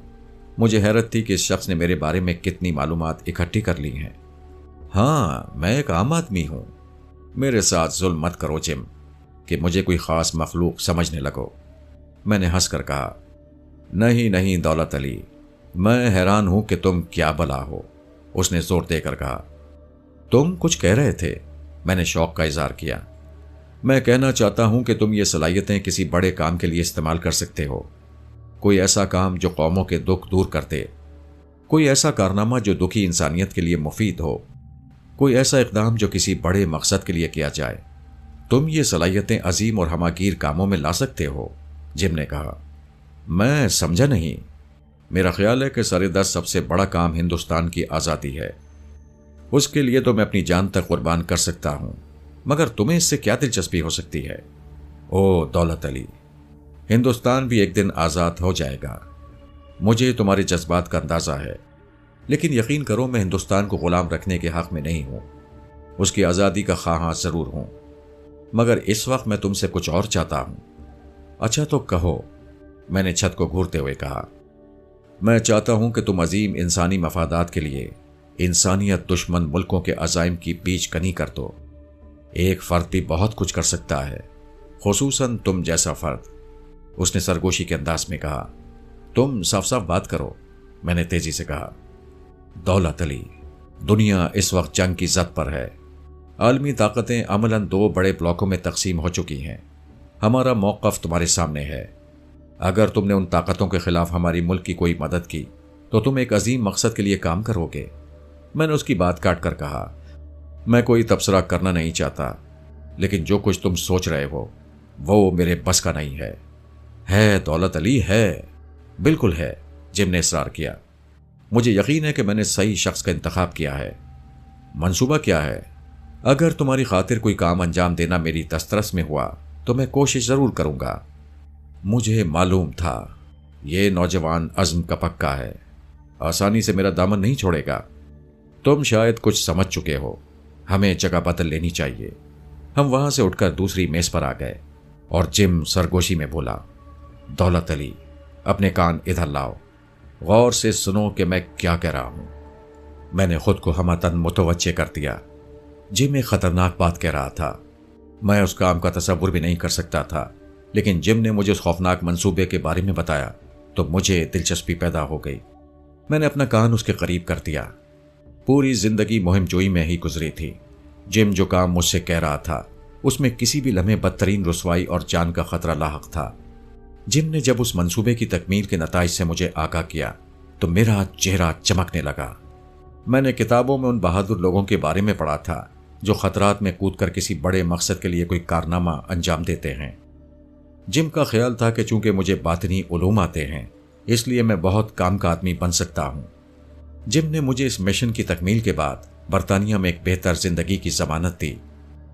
مجھے حیرت تھی کہ اس شخص نے میرے بارے میں کتنی معلومات اکٹھی کر لی ہیں۔ ہاں، میں ایک عام آدمی ہوں۔ میرے ساتھ ظلم مت کرو جم، کہ مجھے کوئی خاص مخلوق سمجھنے لگو۔ میں نے ہنس کر کہا، نہیں نہیں دولت علی، میں حیران ہوں کہ تم کیا بلا ہو۔ اس نے زور دے کر کہا، تم کچھ کہہ رہے تھے؟ میں نے شوق کا اظہار کیا۔ میں کہنا چاہتا ہوں کہ تم یہ صلاحیتیں کسی بڑے کام کے لیے استعمال کر سکتے ہو۔ کوئی ایسا کام جو قوموں کے دکھ دور کر دے، کوئی ایسا کارنامہ جو دکھی انسانیت کے لیے مفید ہو، کوئی ایسا اقدام جو کسی بڑے مقصد کے لیے کیا جائے۔ تم یہ صلاحیتیں عظیم اور ہماگیر کاموں میں لا سکتے ہو۔ جم نے کہا، میں سمجھا نہیں۔ میرا خیال ہے کہ سر 10 سب سے بڑا کام ہندوستان کی آزادی ہے۔ اس کے لیے تو میں اپنی جان تک قربان کر سکتا ہوں، مگر تمہیں اس سے کیا دلچسپی ہو سکتی ہے؟ او دولت علی، ہندوستان بھی ایک دن آزاد ہو جائے گا۔ مجھے تمہارے جذبات کا اندازہ ہے، لیکن یقین کرو میں ہندوستان کو غلام رکھنے کے حق میں نہیں ہوں۔ اس کی آزادی کا خواہاں ضرور ہوں، مگر اس وقت میں تم سے کچھ اور چاہتا ہوں۔ اچھا تو کہو، میں نے چھت کو گھورتے ہوئے کہا۔ میں چاہتا ہوں کہ تم عظیم انسانی مفادات کے لیے انسانیت دشمن ملکوں کے عزائم کی بیچ کنی کر دو۔ ایک فرد بھی بہت کچھ کر سکتا ہے، خصوصاً تم جیسا فرد۔ اس نے سرگوشی کے انداز میں کہا، تم صاف صاف بات کرو۔ میں نے تیزی سے کہا، دولت علی، دنیا اس وقت جنگ کی زد پر ہے۔ عالمی طاقتیں عملاً 2 بڑے بلاکوں میں تقسیم ہو چکی ہیں۔ ہمارا موقف تمہارے سامنے ہے۔ اگر تم نے ان طاقتوں کے خلاف ہماری ملک کی کوئی مدد کی تو تم ایک عظیم مقصد کے لیے کام کرو گے۔ میں نے اس کی بات کاٹ کر کہا، میں کوئی تبصرہ کرنا نہیں چاہتا، لیکن جو کچھ تم سوچ رہے ہو وہ میرے بس کا نہیں ہے۔ ہے دولت علی، ہے، بالکل ہے، جم نے اصرار کیا۔ مجھے یقین ہے کہ میں نے صحیح شخص کا انتخاب کیا ہے۔ منصوبہ کیا ہے؟ اگر تمہاری خاطر کوئی کام انجام دینا میری دسترس میں ہوا تو میں کوشش ضرور کروں گا۔ مجھے معلوم تھا یہ نوجوان عزم کا پکا ہے، آسانی سے میرا دامن نہیں چھوڑے گا۔ تم شاید کچھ سمجھ چکے ہو، ہمیں جگہ بدل لینی چاہیے۔ ہم وہاں سے اٹھ کر دوسری میز پر آ گئے اور جم سرگوشی میں بولا، دولت علی، اپنے کان ادھر لاؤ، غور سے سنو کہ میں کیا کہہ رہا ہوں۔ میں نے خود کو ہمتن متوجہ کر دیا۔ جم ایک خطرناک بات کہہ رہا تھا۔ میں اس کام کا تصور بھی نہیں کر سکتا تھا، لیکن جم نے مجھے اس خوفناک منصوبے کے بارے میں بتایا تو مجھے دلچسپی پیدا ہو گئی۔ میں نے اپنا کان اس کے قریب کر دیا۔ پوری زندگی مہم جوئی میں ہی گزری تھی۔ جم جو کام مجھ سے کہہ رہا تھا اس میں کسی بھی لمحے بدترین رسوائی اور جان کا خطرہ لاحق تھا۔ جم نے جب اس منصوبے کی تکمیل کے نتائج سے مجھے آگاہ کیا تو میرا چہرہ چمکنے لگا۔ میں نے کتابوں میں ان بہادر لوگوں کے بارے میں پڑھا تھا جو خطرات میں کود کر کسی بڑے مقصد کے لیے کوئی کارنامہ انجام دیتے ہیں۔ جم کا خیال تھا کہ چونکہ مجھے باطنی علوم آتے ہیں اس لیے میں بہت کام کا آدمی بن سکتا ہوں۔ جم نے مجھے اس مشن کی تکمیل کے بعد برطانیہ میں ایک بہتر زندگی کی ضمانت دی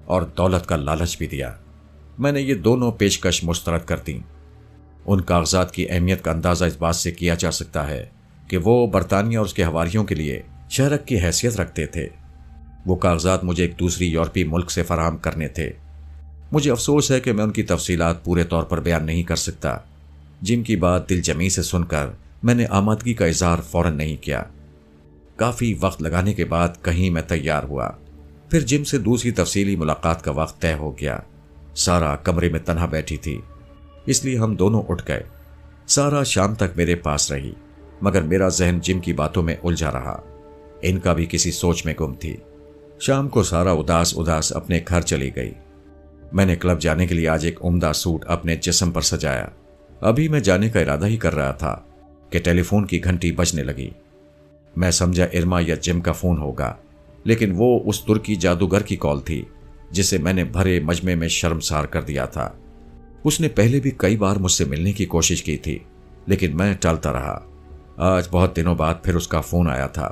اور دولت کا لالچ بھی دیا۔ میں نے یہ دونوں پیشکش مسترد کر دیں۔ ان کاغذات کی اہمیت کا اندازہ اس بات سے کیا جا سکتا ہے کہ وہ برطانیہ اور اس کے حواریوں کے لیے شہرک کی حیثیت رکھتے تھے۔ وہ کاغذات مجھے ایک دوسری یورپی ملک سے فراہم کرنے تھے۔ مجھے افسوس ہے کہ میں ان کی تفصیلات پورے طور پر بیان نہیں کر سکتا۔ جم کی بات دل جمی سے سن کر میں نے آمادگی کا اظہار فوراً نہیں کیا۔ کافی وقت لگانے کے بعد کہیں میں تیار ہوا۔ پھر جم سے دوسری تفصیلی ملاقات کا وقت طے ہو گیا۔ سارا کمرے میں تنہا بیٹھی تھی، اس لیے ہم دونوں اٹھ گئے۔ سارا شام تک میرے پاس رہی، مگر میرا ذہن جم کی باتوں میں الجھا رہا۔ ان کا بھی کسی سوچ میں گم تھی۔ شام کو سارا اداس اداس اپنے گھر چلی گئی۔ میں نے کلب جانے کے لیے آج ایک عمدہ سوٹ اپنے جسم پر سجایا۔ ابھی میں جانے کا ارادہ ہی کر رہا تھا کہ ٹیلی فون کی گھنٹی بجنے لگی۔ میں سمجھا ارما یا جم کا فون ہوگا، لیکن وہ اس ترکی جادوگر کی کال تھی جسے میں نے بھرے مجمع میں شرمسار کر دیا تھا۔ اس نے پہلے بھی کئی بار مجھ سے ملنے کی کوشش کی تھی، لیکن میں ٹالتا رہا۔ آج بہت دنوں بعد پھر اس کا فون آیا تھا۔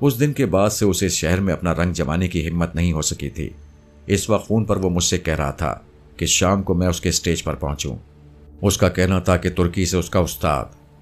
اس دن کے بعد سے اسے شہر میں اپنا رنگ جمانے کی ہمت نہیں ہو سکی تھی۔ اس وقت فون پر وہ مجھ سے کہہ رہا تھا کہ شام کو میں اس کے اسٹیج پر پہنچوں۔ اس کا کہنا تھا کہ ترکی سے اس کا استاد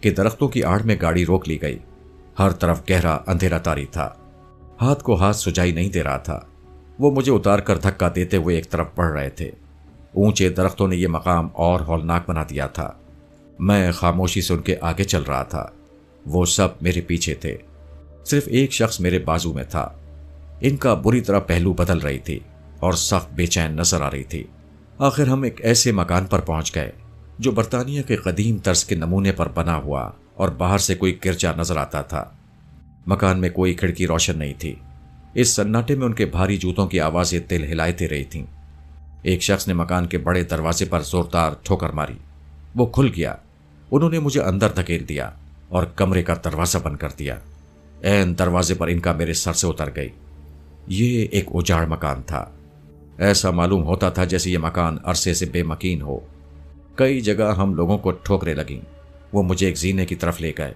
کہ درختوں کی آڑ میں گاڑی روک لی گئی۔ ہر طرف گہرا اندھیرا طاری تھا، ہاتھ کو ہاتھ سجائی نہیں دے رہا تھا۔ وہ مجھے اتار کر دھکا دیتے ہوئے ایک طرف بڑھ رہے تھے۔ اونچے درختوں نے یہ مقام اور ہولناک بنا دیا تھا۔ میں خاموشی سے ان کے آگے چل رہا تھا۔ وہ سب میرے پیچھے تھے، صرف ایک شخص میرے بازو میں تھا۔ ان کا بری طرح پہلو بدل رہی تھی اور سخت بے چین نظر آ رہی تھی۔ آخر ہم ایک ایسے مکان پر پہنچ گئے جو برطانیہ کے قدیم طرز کے نمونے پر بنا ہوا اور باہر سے کوئی گرجا نظر آتا تھا۔ مکان میں کوئی کھڑکی روشن نہیں تھی۔ اس سناٹے میں ان کے بھاری جوتوں کی آوازیں دل ہلائے دے رہی تھیں۔ ایک شخص نے مکان کے بڑے دروازے پر زوردار ٹھوکر ماری۔ وہ کھل گیا۔ انہوں نے مجھے اندر دھکیل دیا اور کمرے کا دروازہ بند کر دیا۔ عین دروازے پر ان کا میرے سر سے اتر گئی۔ یہ ایک اجاڑ مکان تھا۔ ایسا معلوم ہوتا تھا جیسے یہ مکان عرصے سے بے مکین ہو۔ کئی جگہ ہم لوگوں کو ٹھوکریں لگیں۔ وہ مجھے ایک زینے کی طرف لے گئے۔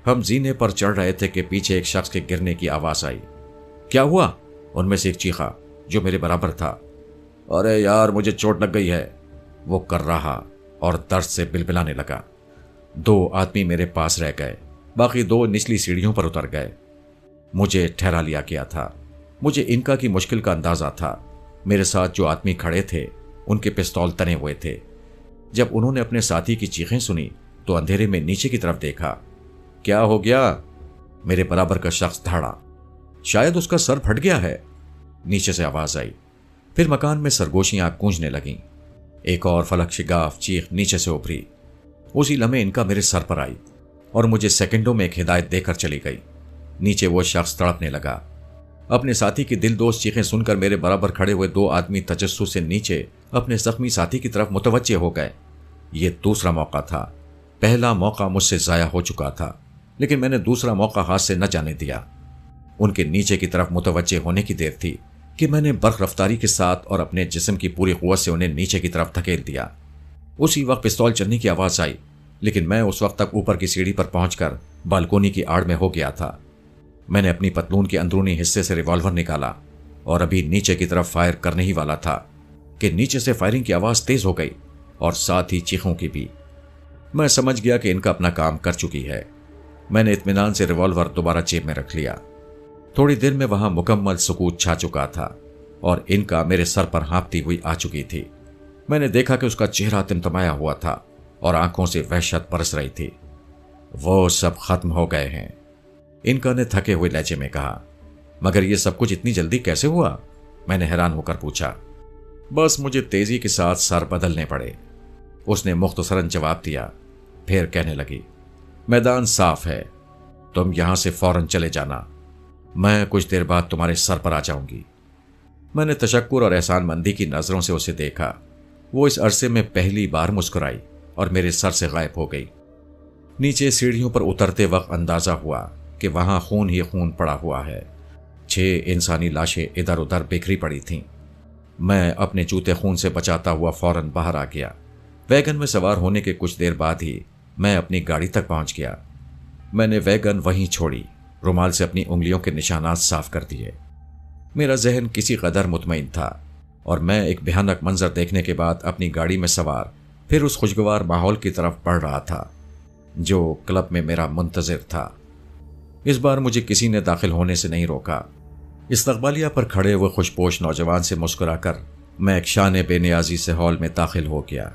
ہم زینے پر چڑھ رہے تھے کہ پیچھے ایک شخص کے گرنے کی آواز آئی۔ کیا ہوا؟ ان میں سے ایک چیخا جو میرے برابر تھا۔ ارے یار، مجھے چوٹ لگ گئی ہے، وہ کر رہا اور درد سے بلبلانے لگا۔ 2 آدمی میرے پاس رہ گئے، باقی 2 نچلی سیڑھیوں پر اتر گئے۔ مجھے ٹھہرا لیا گیا تھا۔ مجھے انکا کی مشکل کا اندازہ تھا۔ میرے ساتھ جو آدمی کھڑے تھے ان کے پستول تنے ہوئے تھے۔ جب انہوں نے اپنے ساتھی کی چیخیں سنی تو اندھیرے میں نیچے کی طرف دیکھا۔ کیا ہو گیا؟ میرے برابر کا شخص دھاڑا۔ شاید اس کا سر پھٹ گیا ہے، نیچے سے آواز آئی۔ پھر مکان میں سرگوشیاں گونجنے لگیں۔ ایک اور فلک شگاف چیخ نیچے سے ابھری۔ اسی لمحے ان کا میرے سر پر آئی اور مجھے سیکنڈوں میں ایک ہدایت دے کر چلی گئی۔ نیچے وہ شخص تڑپنے لگا۔ اپنے ساتھی کی دل دوز چیخیں سن کر میرے برابر کھڑے ہوئے 2 آدمی تجسس سے نیچے اپنے زخمی ساتھی کی طرف متوجہ ہو گئے۔ یہ دوسرا موقع تھا۔ پہلا موقع مجھ سے ضائع ہو چکا تھا، لیکن میں نے دوسرا موقع ہاتھ سے نہ جانے دیا۔ ان کے نیچے کی طرف متوجہ ہونے کی دیر تھی کہ میں نے برق رفتاری کے ساتھ اور اپنے جسم کی پوری قوت سے انہیں نیچے کی طرف دھکیل دیا۔ اسی وقت پستول چلنے کی آواز آئی، لیکن میں اس وقت تک اوپر کی سیڑھی پر پہنچ کر بالکونی کی آڑ میں ہو گیا تھا۔ میں نے اپنی پتلون کے اندرونی حصے سے ریوالور نکالا اور ابھی نیچے کی طرف فائر کرنے ہی والا تھا کہ نیچے سے فائرنگ کی آواز تیز ہو گئی اور ساتھ ہی چیخوں کی بھی۔ میں سمجھ گیا کہ ان کا اپنا کام کر چکی ہے۔ میں نے اطمینان سے ریوالور دوبارہ جیب میں رکھ لیا۔ تھوڑی دیر میں وہاں مکمل سکوت چھا چکا تھا اور ان کا میرے سر پر ہانپتی ہوئی آ چکی تھی۔ میں نے دیکھا کہ اس کا چہرہ تمتمایا ہوا تھا اور آنکھوں سے وحشت برس رہی تھی۔ وہ سب ختم ہو گئے ہیں، انکا نے تھکے ہوئے لہجے میں کہا۔ مگر یہ سب کچھ اتنی جلدی کیسے ہوا؟ میں نے حیران ہو کر پوچھا۔ بس مجھے تیزی کے ساتھ سر بدلنے پڑے، اس نے مختصراً جواب دیا۔ پھر کہنے لگی، میدان صاف ہے، تم یہاں سے فوراً چلے جانا، میں کچھ دیر بعد تمہارے سر پر آ جاؤں گی۔ میں نے تشکر اور احسان مندی کی نظروں سے اسے دیکھا۔ وہ اس عرصے میں پہلی بار مسکرائی اور میرے سر سے غائب ہو گئی۔ نیچے سیڑھیوں پر اترتے وقت اندازہ ہوا کہ وہاں خون ہی خون پڑا ہوا ہے۔ 6 انسانی لاشیں ادھر ادھر بکھری پڑی تھیں۔ میں اپنے جوتے خون سے بچاتا ہوا فوراً باہر آ گیا۔ ویگن میں سوار ہونے کے کچھ دیر بعد ہی میں اپنی گاڑی تک پہنچ گیا۔ میں نے ویگن وہیں چھوڑی، رومال سے اپنی انگلیوں کے نشانات صاف کر دیے۔ میرا ذہن کسی قدر مطمئن تھا اور میں ایک بھیانک منظر دیکھنے کے بعد اپنی گاڑی میں سوار پھر اس خوشگوار ماحول کی طرف بڑھ رہا تھا جو کلب میں میرا منتظر تھا۔ اس بار مجھے کسی نے داخل ہونے سے نہیں روکا۔ استقبالیہ پر کھڑے ہوئے خوشپوش نوجوان سے مسکرا کر میں ایک شان بے نیازی سے ہال میں داخل ہو گیا۔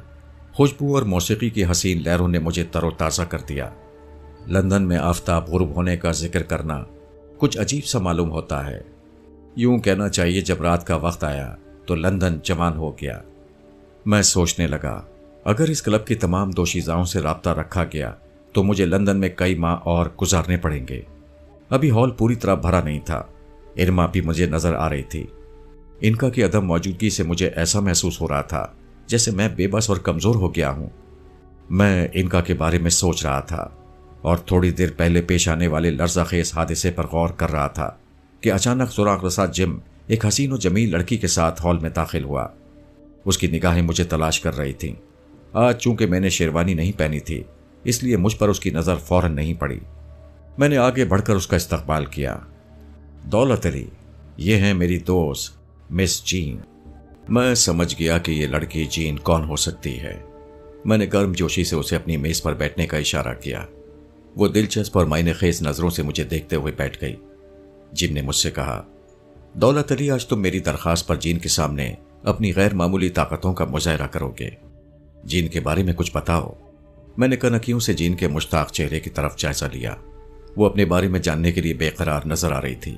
خوشبو اور موسیقی کی حسین لہروں نے مجھے تر و تازہ کر دیا۔ لندن میں آفتاب غروب ہونے کا ذکر کرنا کچھ عجیب سا معلوم ہوتا ہے۔ یوں کہنا چاہیے جب رات کا وقت آیا تو لندن جوان ہو گیا۔ میں سوچنے لگا، اگر اس کلب کی تمام دوشیزاؤں سے رابطہ رکھا گیا تو مجھے لندن میں کئی ماہ اور گزارنے پڑیں گے۔ ابھی ہال پوری طرح بھرا نہیں تھا۔ ارما بھی مجھے نظر آ رہی تھی۔ انکا کی عدم موجودگی سے مجھے ایسا محسوس ہو رہا تھا جیسے میں بے بس اور کمزور ہو گیا ہوں۔ میں انکا کے بارے میں سوچ رہا تھا اور تھوڑی دیر پہلے پیش آنے والے لرزہ خیز حادثے پر غور کر رہا تھا کہ اچانک سراغ رسا جم ایک حسین و جمیل لڑکی کے ساتھ ہال میں داخل ہوا۔ اس کی نگاہیں مجھے تلاش کر رہی تھیں۔ آج چونکہ میں نے شیروانی نہیں پہنی تھی اس لیے مجھ پر اس کی نظر فوراً نہیں پڑی۔ میں نے آگے بڑھ کر اس کا استقبال کیا۔ دولت علی، یہ ہے میری دوست مس جین۔ میں سمجھ گیا کہ یہ لڑکی جین کون ہو سکتی ہے۔ میں نے گرم جوشی سے اسے اپنی میز پر بیٹھنے کا اشارہ کیا۔ وہ دلچسپ اور معنی خیز نظروں سے مجھے دیکھتے ہوئے بیٹھ گئی۔ جن نے مجھ سے کہا، دولت علی، آج تم میری درخواست پر جین کے سامنے اپنی غیر معمولی طاقتوں کا مظاہرہ کرو گے۔ جین کے بارے میں کچھ بتاؤ۔ میں نے کنکیوں سے جین کے مشتاق چہرے کی طرف جائزہ لیا۔ وہ اپنے بارے میں جاننے کے لیے بے قرار نظر آ رہی تھی۔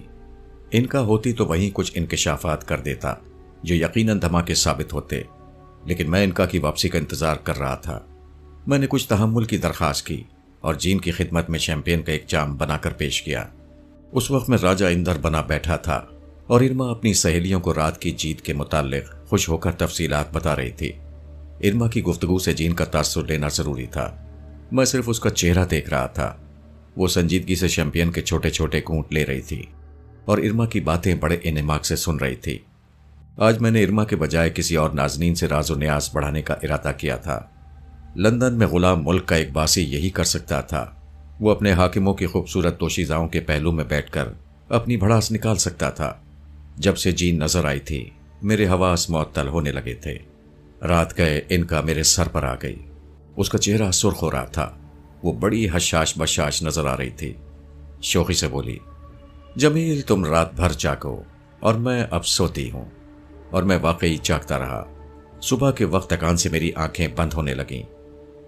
ان کا ہوتی تو وہیں کچھ انکشافات کر دیتا جو یقیناً دھماکے ثابت ہوتے، لیکن میں ان کا کی واپسی کا انتظار کر رہا تھا۔ میں نے کچھ تحمل کی درخواست کی اور جین کی خدمت میں شیمپین کا ایک جام بنا کر پیش کیا۔ اس وقت میں راجہ اندر بنا بیٹھا تھا اور ارما اپنی سہیلیوں کو رات کی جیت کے متعلق خوش ہو کر تفصیلات بتا رہی تھی۔ ارما کی گفتگو سے جین کا تاثر لینا ضروری تھا۔ میں صرف اس کا چہرہ دیکھ رہا تھا۔ وہ سنجیدگی سے شیمپین کے چھوٹے چھوٹے گھونٹ لے رہی تھی اور ارما کی باتیں بڑے انعماق سے سن رہی تھی۔ آج میں نے ارما کے بجائے کسی اور نازنین سے راز و نیاز بڑھانے کا ارادہ کیا تھا۔ لندن میں غلام ملک کا ایک باسی یہی کر سکتا تھا۔ وہ اپنے حاکموں کی خوبصورت دوشیزاؤں کے پہلو میں بیٹھ کر اپنی بھڑاس نکال سکتا تھا۔ جب سے جین نظر آئی تھی میرے حواس معطل ہونے لگے تھے۔ رات گئے ان کا میرے سر پر آ گئی۔ اس کا چہرہ سرخ ہو رہا تھا۔ وہ بڑی حشاش بشاش نظر آ رہی تھی۔ شوخی سے بولی، جمیل تم رات بھر جاگو اور میں اب سوتی ہوں۔ اور میں واقعی جاگتا رہا۔ صبح کے وقت تکان سے میری آنکھیں بند ہونے لگیں۔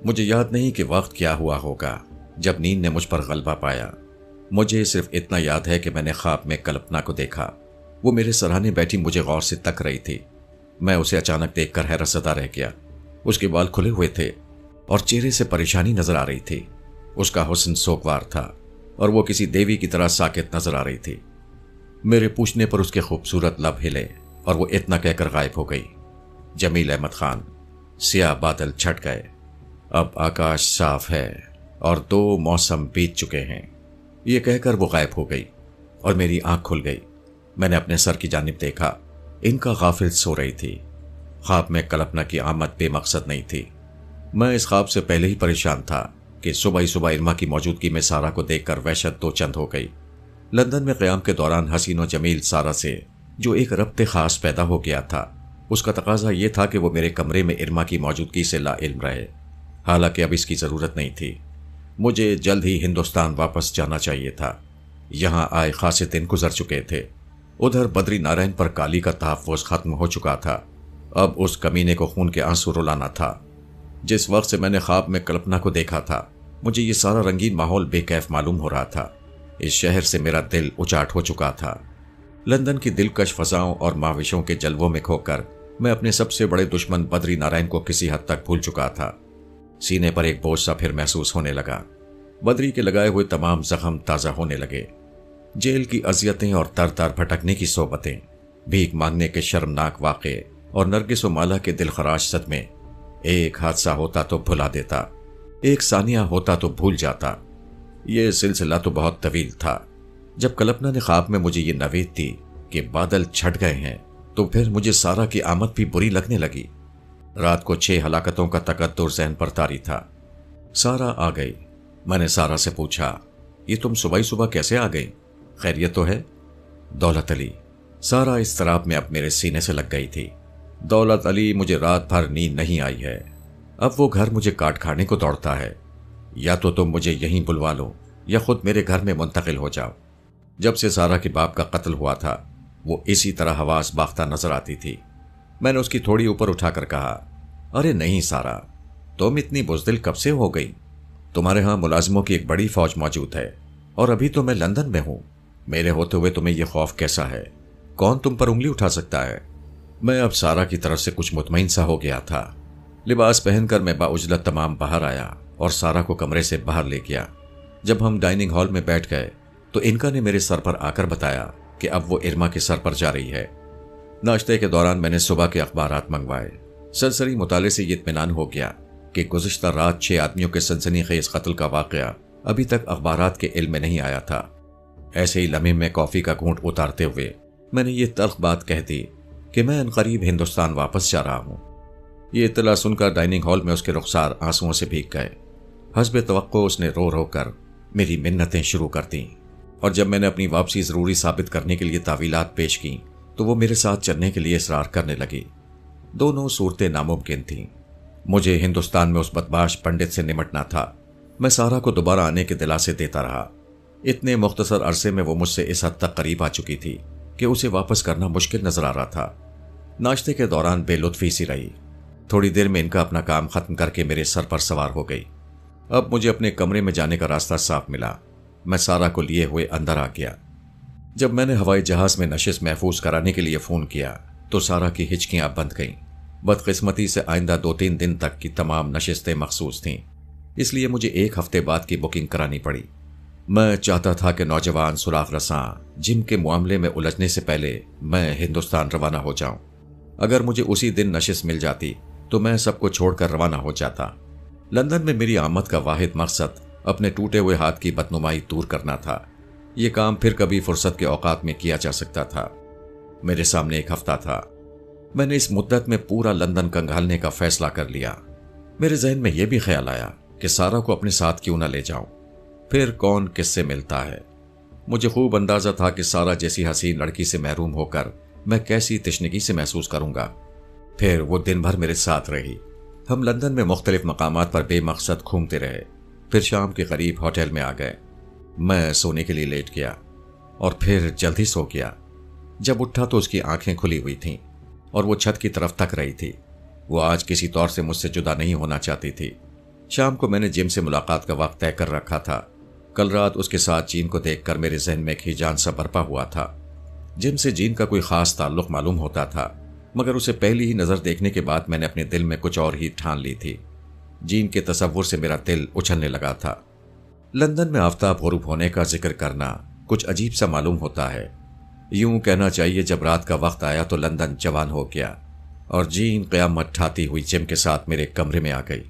مجھے یاد نہیں کہ وقت کیا ہوا ہوگا جب نیند نے مجھ پر غلبہ پایا۔ مجھے صرف اتنا یاد ہے کہ میں نے خواب میں کلپنا کو دیکھا۔ وہ میرے سراہنے بیٹھی مجھے غور سے تک رہی تھی۔ میں اسے اچانک دیکھ کر حیرت زدہ رہ گیا۔ اس کے بال کھلے ہوئے تھے اور چہرے سے پریشانی نظر آ رہی تھی۔ اس کا حسن سوگوار تھا اور وہ کسی دیوی کی طرح ساکت نظر آ رہی تھی۔ میرے پوچھنے پر اس کے خوبصورت لب ہلے اور وہ اتنا کہہ کر غائب ہو گئی، جمیل احمد خان۔ سیاہ بادل چھٹ گئے۔ اب آکاش صاف ہے اور 2 موسم بیت چکے ہیں، یہ کہہ کر وہ غائب ہو گئی اور میری آنکھ کھل گئی۔ میں نے اپنے سر کی جانب دیکھا، ان کا غافل سو رہی تھی۔ خواب میں کلپنا کی آمد بے مقصد نہیں تھی۔ میں اس خواب سے پہلے ہی پریشان تھا کہ صبح ہی صبح ارما کی موجودگی میں سارا کو دیکھ کر وحشت دو چند ہو گئی۔ لندن میں قیام کے دوران حسین و جمیل سارا سے جو ایک ربط خاص پیدا ہو گیا تھا، اس کا تقاضا یہ تھا کہ وہ میرے کمرے میں ارما کی موجودگی سے لا علم رہے، حالانکہ اب اس کی ضرورت نہیں تھی۔ مجھے جلد ہی ہندوستان واپس جانا چاہیے تھا۔ یہاں آئے خاصے دن گزر چکے تھے۔ ادھر بدری نارائن پر کالی کا تحفظ ختم ہو چکا تھا۔ اب اس کمینے کو خون کے آنسو رلانا تھا۔ جس وقت سے میں نے خواب میں کلپنا کو دیکھا تھا، مجھے یہ سارا رنگین ماحول بے کیف معلوم ہو رہا تھا۔ اس شہر سے میرا دل اچاٹ ہو چکا تھا۔ لندن کی دلکش فضاؤں اور مہوشوں کے جلووں میں کھو کر میں اپنے سب سے بڑے دشمن بدری نارائن کو کسی حد تک بھول چکا تھا۔ سینے پر ایک بوجھ سا پھر محسوس ہونے لگا۔ بدری کے لگائے ہوئے تمام زخم تازہ ہونے لگے۔ جیل کی اذیتیں اور تر تر بھٹکنے کی صحبتیں، بھیک مانگنے کے شرمناک واقعے اور نرگس و مالا کے دلخراش صدمے۔ ایک حادثہ ہوتا تو بھلا دیتا، ایک ثانیہ ہوتا تو بھول جاتا۔ یہ سلسلہ تو بہت طویل تھا۔ جب کلپنا نے خواب میں مجھے یہ نوید دی کہ بادل چھٹ گئے ہیں، تو پھر مجھے سارا کی آمد بھی بری لگنے لگی۔ رات کو 6 ہلاکتوں کا تقدر ذہن پر طاری تھا۔ سارا آ گئی۔ میں نے سارا سے پوچھا، یہ تم صبح ہی صبح کیسے آ گئی؟ خیریت تو ہے؟ دولت علی۔ سارا اضطراب میں اب میرے سینے سے لگ گئی تھی۔ دولت علی، مجھے رات بھر نیند نہیں آئی ہے۔ اب وہ گھر مجھے کاٹ کھانے کو دوڑتا ہے۔ یا تو تم مجھے یہیں بلوا لو یا خود میرے گھر میں منتقل ہو جاؤ۔ جب سے سارا کے باپ کا قتل ہوا تھا، وہ اسی طرح حواس باختہ نظر آتی تھی۔ میں نے اس کی تھوڑی اوپر اٹھا کر کہا، ارے نہیں سارا، تم اتنی بزدل کب سے ہو گئی؟ تمہارے ہاں ملازموں کی ایک بڑی فوج موجود ہے اور ابھی تو میں لندن میں ہوں۔ میرے ہوتے ہوئے تمہیں یہ خوف کیسا ہے؟ کون تم پر انگلی اٹھا سکتا ہے؟ میں اب سارا کی طرف سے کچھ مطمئن سا ہو گیا تھا۔ لباس پہن کر میں باعجلت تمام باہر آیا اور سارا کو کمرے سے باہر لے گیا۔ جب ہم ڈائننگ ہال میں بیٹھ گئے تو انکا نے میرے سر پر آ کر بتایا کہ اب وہ ارما کے سر پر جا رہی ہے۔ ناشتے کے دوران میں نے صبح کے اخبارات منگوائے۔ سرسری مطالعے سے یہ اطمینان ہو گیا کہ گزشتہ رات 6 آدمیوں کے سنسنی خیز قتل کا واقعہ ابھی تک اخبارات کے علم میں نہیں آیا تھا۔ ایسے ہی لمحے میں کافی کا گھونٹ اتارتے ہوئے میں نے یہ تلخ بات کہہ دی کہ میں عنقریب ہندوستان واپس جا رہا ہوں۔ یہ اطلاع سن کر ڈائننگ ہال میں اس کے رخسار آنسوؤں سے بھیگ گئے۔ حسب توقع اس نے رو رو کر میری منتیں شروع کر دیں، اور جب میں نے اپنی واپسی ضروری ثابت کرنے کے لیے تعویلات پیش کیں تو وہ میرے ساتھ چلنے کے لیے اصرار کرنے لگی۔ دونوں صورتیں ناممکن تھیں۔ مجھے ہندوستان میں اس بدمعاش پنڈت سے نمٹنا تھا میں سارا کو دوبارہ آنے کے دلاسے دیتا رہا۔ اتنے مختصر عرصے میں وہ مجھ سے اس حد تک قریب آ چکی تھی کہ اسے واپس کرنا مشکل نظر آ رہا تھا۔ ناشتے کے دوران بے لطفی سی رہی۔ تھوڑی دیر میں ان کا اپنا کام ختم کر کے میرے سر پر سوار ہو گئی۔ اب مجھے اپنے کمرے میں جانے کا راستہ صاف ملا۔ میں سارا کو لیے ہوئے اندر آ گیا۔ جب میں نے ہوائی جہاز میں نشست محفوظ کرانے کے لیے فون کیا تو سارا کی ہچکیاں بند گئیں۔ بدقسمتی سے آئندہ 2-3 دن تک کی تمام نشستیں مخصوص تھیں، اس لیے مجھے 1 ہفتے بعد کی بکنگ کرانی پڑی۔ میں چاہتا تھا کہ نوجوان سراغ رساں جم کے معاملے میں الجھنے سے پہلے میں ہندوستان روانہ ہو جاؤں۔ اگر مجھے اسی دن نشست مل جاتی تو میں سب کو چھوڑ کر روانہ ہو جاتا۔ لندن میں میری آمد کا واحد مقصد اپنے ٹوٹے ہوئے ہاتھ کی بدنمائی دور کرنا تھا۔ یہ کام پھر کبھی فرصت کے اوقات میں کیا جا سکتا تھا۔ میرے سامنے 1 ہفتہ تھا۔ میں نے اس مدت میں پورا لندن کنگھالنے کا فیصلہ کر لیا۔ میرے ذہن میں یہ بھی خیال آیا کہ سارا کو اپنے ساتھ کیوں نہ لے جاؤں، پھر کون کس سے ملتا ہے۔ مجھے خوب اندازہ تھا کہ سارا جیسی حسین لڑکی سے محروم ہو کر میں کیسی تشنگی سے محسوس کروں گا۔ پھر وہ دن بھر میرے ساتھ رہی۔ ہم لندن میں مختلف مقامات پر بے مقصد گھومتے رہے، پھر شام کے قریب ہوٹل میں آ گئے۔ میں سونے کے لیے لیٹ گیا اور پھر جلدی سو گیا۔ جب اٹھا تو اس کی آنکھیں کھلی ہوئی تھیں اور وہ چھت کی طرف تک رہی تھی۔ وہ آج کسی طور سے مجھ سے جدا نہیں ہونا چاہتی تھی۔ شام کو میں نے جم سے ملاقات کا وقت طے کر رکھا تھا۔ کل رات اس کے ساتھ جین کو دیکھ کر میرے ذہن میں ایک ہیجان سا برپا ہوا تھا۔ جم سے جین کا کوئی خاص تعلق معلوم ہوتا تھا، مگر اسے پہلی ہی نظر دیکھنے کے بعد میں نے اپنے دل میں کچھ اور ہی ٹھان لی تھی۔ جین کے تصور سے میرا دل اچھلنے لگا تھا۔ لندن میں آفتاب غروب ہونے کا ذکر کرنا کچھ عجیب سا معلوم ہوتا ہے۔ یوں کہنا چاہیے جب رات کا وقت آیا تو لندن جوان ہو گیا اور جین قیامت ٹھاتی ہوئی جم کے ساتھ میرے کمرے میں آ گئی۔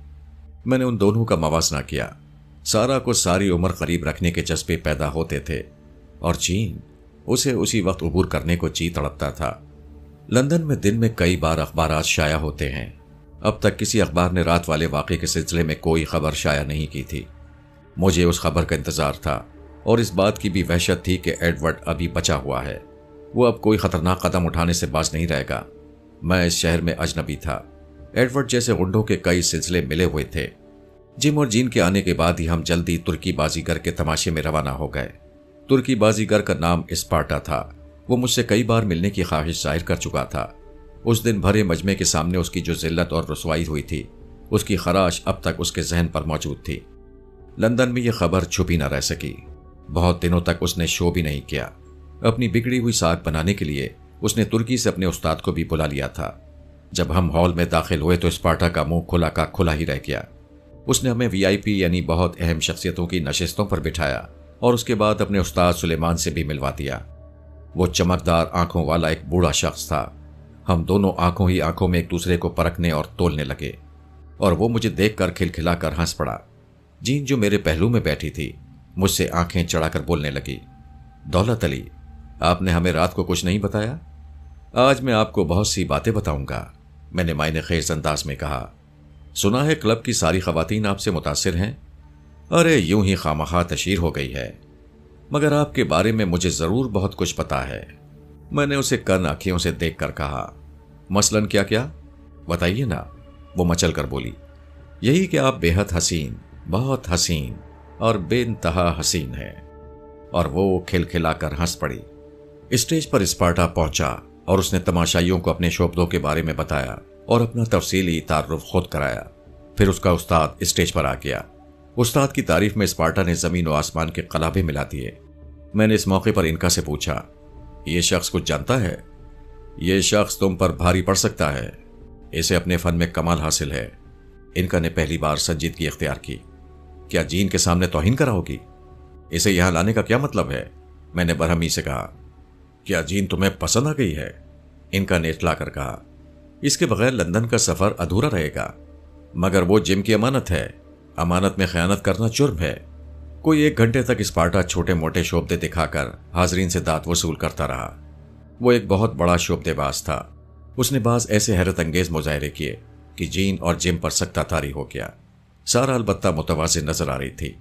میں نے ان دونوں کا موازنہ کیا۔ سارا کو ساری عمر قریب رکھنے کے جذبے پیدا ہوتے تھے اور جین اسے اسی وقت عبور کرنے کو جی تڑپتا تھا۔ لندن میں دن میں کئی بار اخبارات شائع ہوتے ہیں۔ اب تک کسی اخبار نے رات والے واقعے کے سلسلے میں کوئی خبر شائع نہیں کی تھی۔ مجھے اس خبر کا انتظار تھا اور اس بات کی بھی وحشت تھی کہ ایڈورڈ ابھی بچا ہوا ہے۔ وہ اب کوئی خطرناک قدم اٹھانے سے باز نہیں رہے گا۔ میں اس شہر میں اجنبی تھا۔ ایڈورڈ جیسے غنڈوں کے کئی سلسلے ملے ہوئے تھے۔ جم اور جین کے آنے کے بعد ہی ہم جلدی ترکی بازیگر کے تماشے میں روانہ ہو گئے۔ ترکی بازیگر کا نام اسپارٹا تھا۔ وہ مجھ سے کئی بار ملنے کی خواہش ظاہر کر چکا تھا۔ اس دن بھرے مجمع کے سامنے اس کی جو ذلت اور رسوائی ہوئی تھی، اس کی خراش اب تک اس کے ذہن پر موجود تھی۔ لندن میں یہ خبر چھپی نہ رہ سکی۔ بہت دنوں تک اس نے شو بھی نہیں کیا۔ اپنی بگڑی ہوئی ساکھ بنانے کے لیے اس نے ترکی سے اپنے استاد کو بھی بلا لیا تھا۔ جب ہم ہال میں داخل ہوئے تو اسپارٹا کا منہ کھلا کا کھلا ہی رہ گیا۔ اس نے ہمیں VIP یعنی بہت اہم شخصیتوں کی نشستوں پر بٹھایا اور اس کے بعد اپنے استاد سلیمان سے بھی ملوا دیا۔ وہ چمکدار آنکھوں والا ایک بوڑھا شخص تھا۔ ہم دونوں آنکھوں ہی آنکھوں میں ایک دوسرے کو پرکھنے اور تولنے لگے اور وہ مجھے دیکھ کر کھلکھلا کر ہنس پڑا۔ جین جو میرے پہلو میں بیٹھی تھی مجھ سے آنکھیں چڑھا کر بولنے لگی، دولت علی، آپ نے ہمیں رات کو کچھ نہیں بتایا؟ آج میں آپ کو بہت سی باتیں بتاؤں گا، میں نے معنی خیز انداز میں کہا۔ سنا ہے کلب کی ساری خواتین آپ سے متاثر ہیں؟ ارے یوں ہی خامخواہ تشہیر ہو گئی ہے، مگر آپ کے بارے میں مجھے ضرور بہت کچھ پتا ہے، میں نے اسے کن آنکھیوں سے دیکھ کر کہا۔ مثلاً کیا کیا؟ بتائیے نا، وہ مچل کر بولی۔ یہی کہ آپ بے حد حسین، بہت حسین اور بے انتہا حسین ہے۔ اور وہ کھلکھلا کر ہنس پڑی۔ اسٹیج پر اسپارٹا پہنچا اور اس نے تماشائیوں کو اپنے شعبدوں کے بارے میں بتایا اور اپنا تفصیلی تعارف خود کرایا۔ پھر اس کا استاد اسٹیج پر آ گیا۔ استاد کی تعریف میں اسپارٹا نے زمین و آسمان کے قلابے ملا دیے۔ میں نے اس موقع پر انکا سے پوچھا، یہ شخص کچھ جانتا ہے؟ یہ شخص تم پر بھاری پڑ سکتا ہے، اسے اپنے فن میں کمال حاصل ہے۔ انکا نے پہلی بار سنجیدگی اختیار کی۔ کیا جین کے سامنے توہین کرا ہوگی؟ اسے یہاں لانے کا کیا مطلب ہے؟ میں نے برہمی سے کہا۔ کیا جین تمہیں پسند آ گئی ہے؟ انکا نے اٹلا کر کہا۔ اس کے بغیر لندن کا سفر ادھورا رہے گا، مگر وہ جم کی امانت ہے، امانت میں خیانت کرنا جرم ہے۔ کوئی 1 گھنٹے تک اسپارٹا چھوٹے موٹے شعبدے دکھا کر حاضرین سے داد وصول کرتا رہا۔ وہ ایک بہت بڑا شعبدے باز تھا۔ اس نے بعض ایسے حیرت انگیز مظاہرے کیے کہ جین اور جم پر سکتہ طاری ہو گیا۔ سارا البتہ متوازن نظر آ رہی تھی۔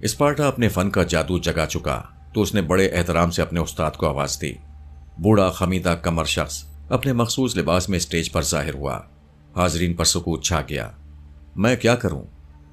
اسپارٹا اپنے فن کا جادو جگا چکا تو اس نے بڑے احترام سے اپنے استاد کو آواز دی۔ بوڑھا خمیدہ کمر شخص اپنے مخصوص لباس میں اسٹیج پر ظاہر ہوا۔ حاضرین پر سکوت چھا گیا۔ میں کیا کروں؟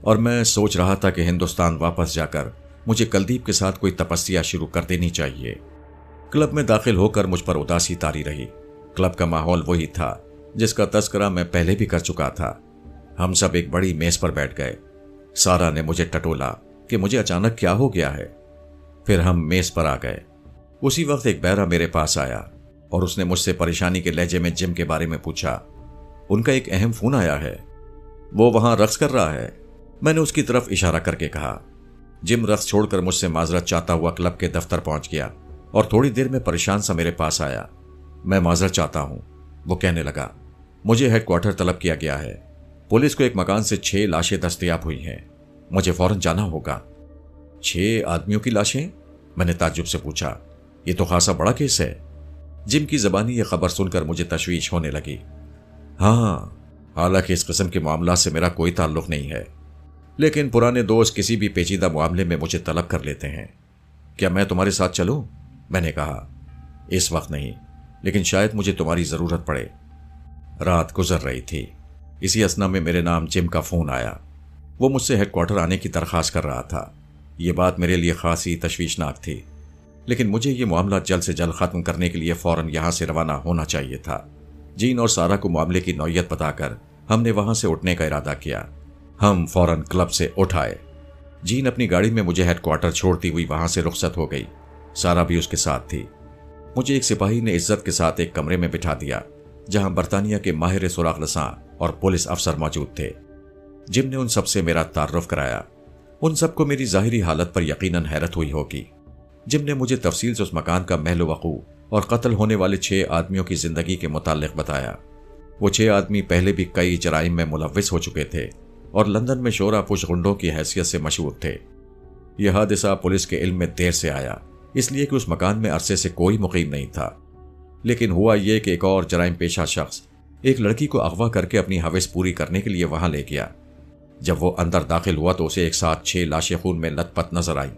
اور میں سوچ رہا تھا کہ ہندوستان واپس جا کر مجھے کلدیپ کے ساتھ کوئی تپسیا شروع کر دینی چاہیے۔ کلب میں داخل ہو کر مجھ پر اداسی طاری رہی۔ کلب کا ماحول وہی تھا جس کا تذکرہ میں پہلے بھی کر چکا تھا۔ ہم سب ایک بڑی میز پر بیٹھ گئے۔ سارا نے مجھے ٹٹولا کہ مجھے اچانک کیا ہو گیا ہے۔ پھر ہم میز پر آ گئے۔ اسی وقت ایک بہرا میرے پاس آیا اور اس نے مجھ سے پریشانی کے لہجے میں جم کے بارے میں پوچھا۔ ان کا ایک اہم فون آیا ہے، وہ وہاں رقص کر رہا ہے۔ میں نے اس کی طرف اشارہ کر کے کہا۔ جم رقص چھوڑ کر مجھ سے معذرت چاہتا ہوا کلب کے دفتر پہنچ گیا اور تھوڑی دیر میں پریشان سا میرے پاس آیا۔ میں معذرت چاہتا ہوں، وہ کہنے لگا۔ مجھے ہیڈ کوارٹر طلب کیا گیا ہے۔ پولیس کو ایک مکان سے 6 لاشیں دستیاب ہوئی ہیں، مجھے فوراً جانا ہوگا۔ 6 آدمیوں کی لاشیں؟ میں نے تعجب سے پوچھا۔ یہ تو خاصا بڑا کیس ہے۔ جم کی زبانی یہ خبر سن کر مجھے تشویش ہونے لگی۔ ہاں، حالانکہ اس قسم کے معاملات سے میرا کوئی تعلق نہیں ہے، لیکن پرانے دوست کسی بھی پیچیدہ معاملے میں مجھے طلب کر لیتے ہیں۔ کیا میں تمہارے ساتھ چلوں؟ میں نے کہا۔ اس وقت نہیں، لیکن شاید مجھے تمہاری ضرورت پڑے۔ رات گزر رہی تھی۔ اسی اثنا میں میرے نام جم کا فون آیا۔ وہ مجھ سے ہیڈ کوارٹر آنے کی درخواست کر رہا تھا۔ یہ بات میرے لیے خاصی تشویشناک تھی، لیکن مجھے یہ معاملہ جلد سے جلد ختم کرنے کے لیے فوراً یہاں سے روانہ ہونا چاہیے تھا۔ جین اور سارا کو معاملے کی نوعیت بتا کر ہم نے وہاں سے اٹھنے کا ارادہ کیا۔ ہم فوراً کلب سے اٹھ آئے۔ جین اپنی گاڑی میں مجھے ہیڈ کوارٹر چھوڑتی ہوئی وہاں سے رخصت ہو گئی۔ سارا بھی اس کے ساتھ تھی۔ مجھے ایک سپاہی نے عزت کے ساتھ ایک کمرے میں بٹھا دیا جہاں برطانیہ کے ماہر سراغ رساں اور پولیس افسر موجود تھے۔ جم نے ان سب سے میرا تعارف کرایا۔ ان سب کو میری ظاہری حالت پر یقیناً حیرت ہوئی ہوگی۔ جم نے مجھے تفصیل سے اس مکان کا محل وقوع اور قتل ہونے والے 6 آدمیوں کی زندگی کے متعلق بتایا۔ وہ 6 آدمی پہلے بھی کئی جرائم میں ملوث ہو چکے تھے اور لندن میں شورا پوش غنڈوں کی حیثیت سے مشہور تھے۔ یہ حادثہ پولیس کے علم میں دیر سے آیا، اس لیے کہ اس مکان میں عرصے سے کوئی مقیم نہیں تھا۔ لیکن ہوا یہ کہ ایک اور جرائم پیشہ شخص ایک لڑکی کو اغوا کر کے اپنی ہوس پوری کرنے کے لیے وہاں لے گیا۔ جب وہ اندر داخل ہوا تو اسے ایک ساتھ 6 لاشیں خون میں لت پت نظر آئیں۔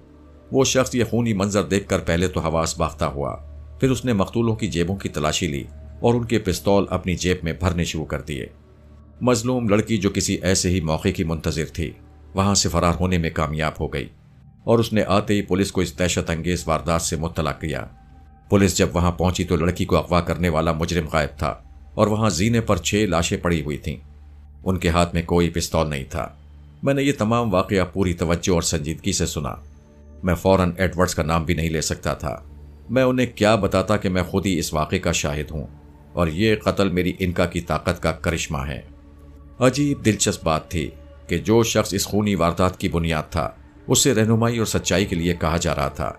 وہ شخص یہ خونی منظر دیکھ کر پہلے تو حواس باختہ ہوا، پھر اس نے مقتولوں کی جیبوں کی تلاشی لی اور ان کے پستول اپنی جیب میں بھرنے شروع کر دیے۔ مظلوم لڑکی جو کسی ایسے ہی موقع کی منتظر تھی وہاں سے فرار ہونے میں کامیاب ہو گئی اور اس نے آتے ہی پولیس کو اس دہشت انگیز واردات سے مطلع کیا۔ پولیس جب وہاں پہنچی تو لڑکی کو اغوا کرنے والا مجرم غائب تھا اور وہاں زینے پر 6 لاشیں پڑی ہوئی تھیں۔ ان کے ہاتھ میں کوئی پستول نہیں تھا۔ میں نے یہ تمام واقعہ پوری توجہ اور سنجیدگی سے سنا۔ میں فوراً ایڈورڈز کا نام بھی نہیں لے سکتا تھا۔ میں انہیں کیا بتاتا کہ میں خود ہی اس واقعے کا شاہد ہوں اور یہ قتل میری انکا کی طاقت کا کرشمہ ہے۔ عجیب دلچسپ بات تھی کہ جو شخص اس خونی واردات کی بنیاد تھا اس سے رہنمائی اور سچائی کے لیے کہا جا رہا تھا۔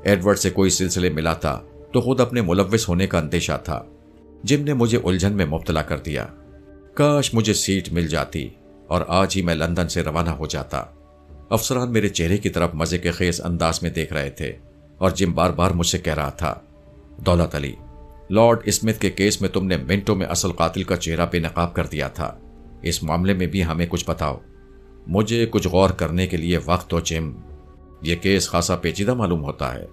ایڈورڈ سے کوئی سلسلے ملا تھا تو خود اپنے ملوث ہونے کا اندیشہ تھا۔ جم نے مجھے الجھن میں مبتلا کر دیا۔ کاش مجھے سیٹ مل جاتی اور آج ہی میں لندن سے روانہ ہو جاتا۔ افسران میرے چہرے کی طرف مزے کے خیز انداز میں دیکھ رہے تھے اور جم بار بار مجھ سے کہہ رہا تھا، دولت علی، لارڈ اسمتھ کے کیس میں تم نے منٹوں میں اصل قاتل کا چہرہ بے نقاب کر دیا تھا۔ اس معاملے میں بھی ہمیں کچھ بتاؤ۔ مجھے کچھ غور کرنے کے لیے وقت دو جم، یہ کیس خاصا پیچیدہ معلوم ہوتا ہے۔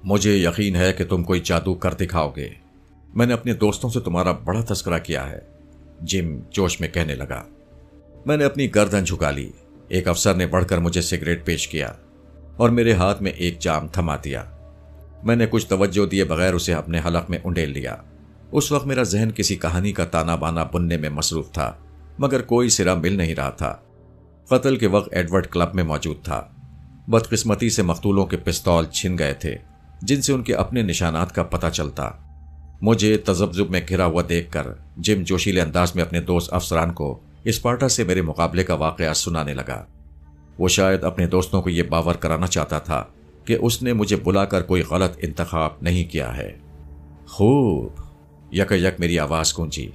مجھے یقین ہے کہ تم کوئی جادو کر دکھاؤ گے۔ میں نے اپنے دوستوں سے تمہارا بڑا تذکرہ کیا ہے، جم جوش میں کہنے لگا۔ میں نے اپنی گردن جھکا لی۔ ایک افسر نے بڑھ کر مجھے سگریٹ پیش کیا اور میرے ہاتھ میں ایک جام تھما دیا۔ میں نے کچھ توجہ دیے بغیر اسے اپنے حلق میں انڈیل لیا۔ اس وقت میرا ذہن کسی کہانی کا تانا بانا بننے میں مصروف تھا، مگر کوئی سرا مل نہیں رہا تھا۔ قتل کے وقت ایڈورڈ کلب میں موجود تھا۔ بدقسمتی سے مقتولوں کے پستول چھن گئے تھے جن سے ان کے اپنے نشانات کا پتہ چلتا۔ مجھے تذبذب میں گھرا ہوا دیکھ کر جم جوشیلے انداز میں اپنے دوست افسران کو اسپارٹا سے میرے مقابلے کا واقعہ سنانے لگا۔ وہ شاید اپنے دوستوں کو یہ باور کرانا چاہتا تھا کہ اس نے مجھے بلا کر کوئی غلط انتخاب نہیں کیا ہے۔ خوب، یک یک میری آواز گونجی۔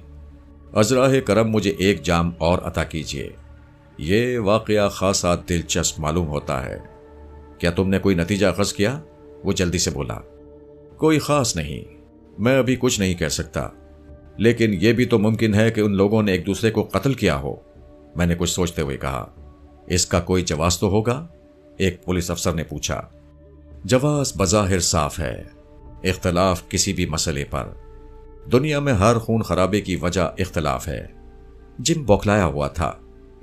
عذراہ کرم مجھے ایک جام اور عطا کیجیے، یہ واقعہ خاصا دلچسپ معلوم ہوتا ہے۔ کیا تم نے کوئی نتیجہ اخذ کیا؟ وہ جلدی سے بولا۔ کوئی خاص نہیں، میں ابھی کچھ نہیں کہہ سکتا، لیکن یہ بھی تو ممکن ہے کہ ان لوگوں نے ایک دوسرے کو قتل کیا ہو۔ میں نے کچھ سوچتے ہوئے کہا۔ اس کا کوئی جواز تو ہوگا؟ ایک پولیس افسر نے پوچھا۔ جواز بظاہر صاف ہے، اختلاف کسی بھی مسئلے پر۔ دنیا میں ہر خون خرابے کی وجہ اختلاف ہے۔ جم بوکھلایا ہوا تھا۔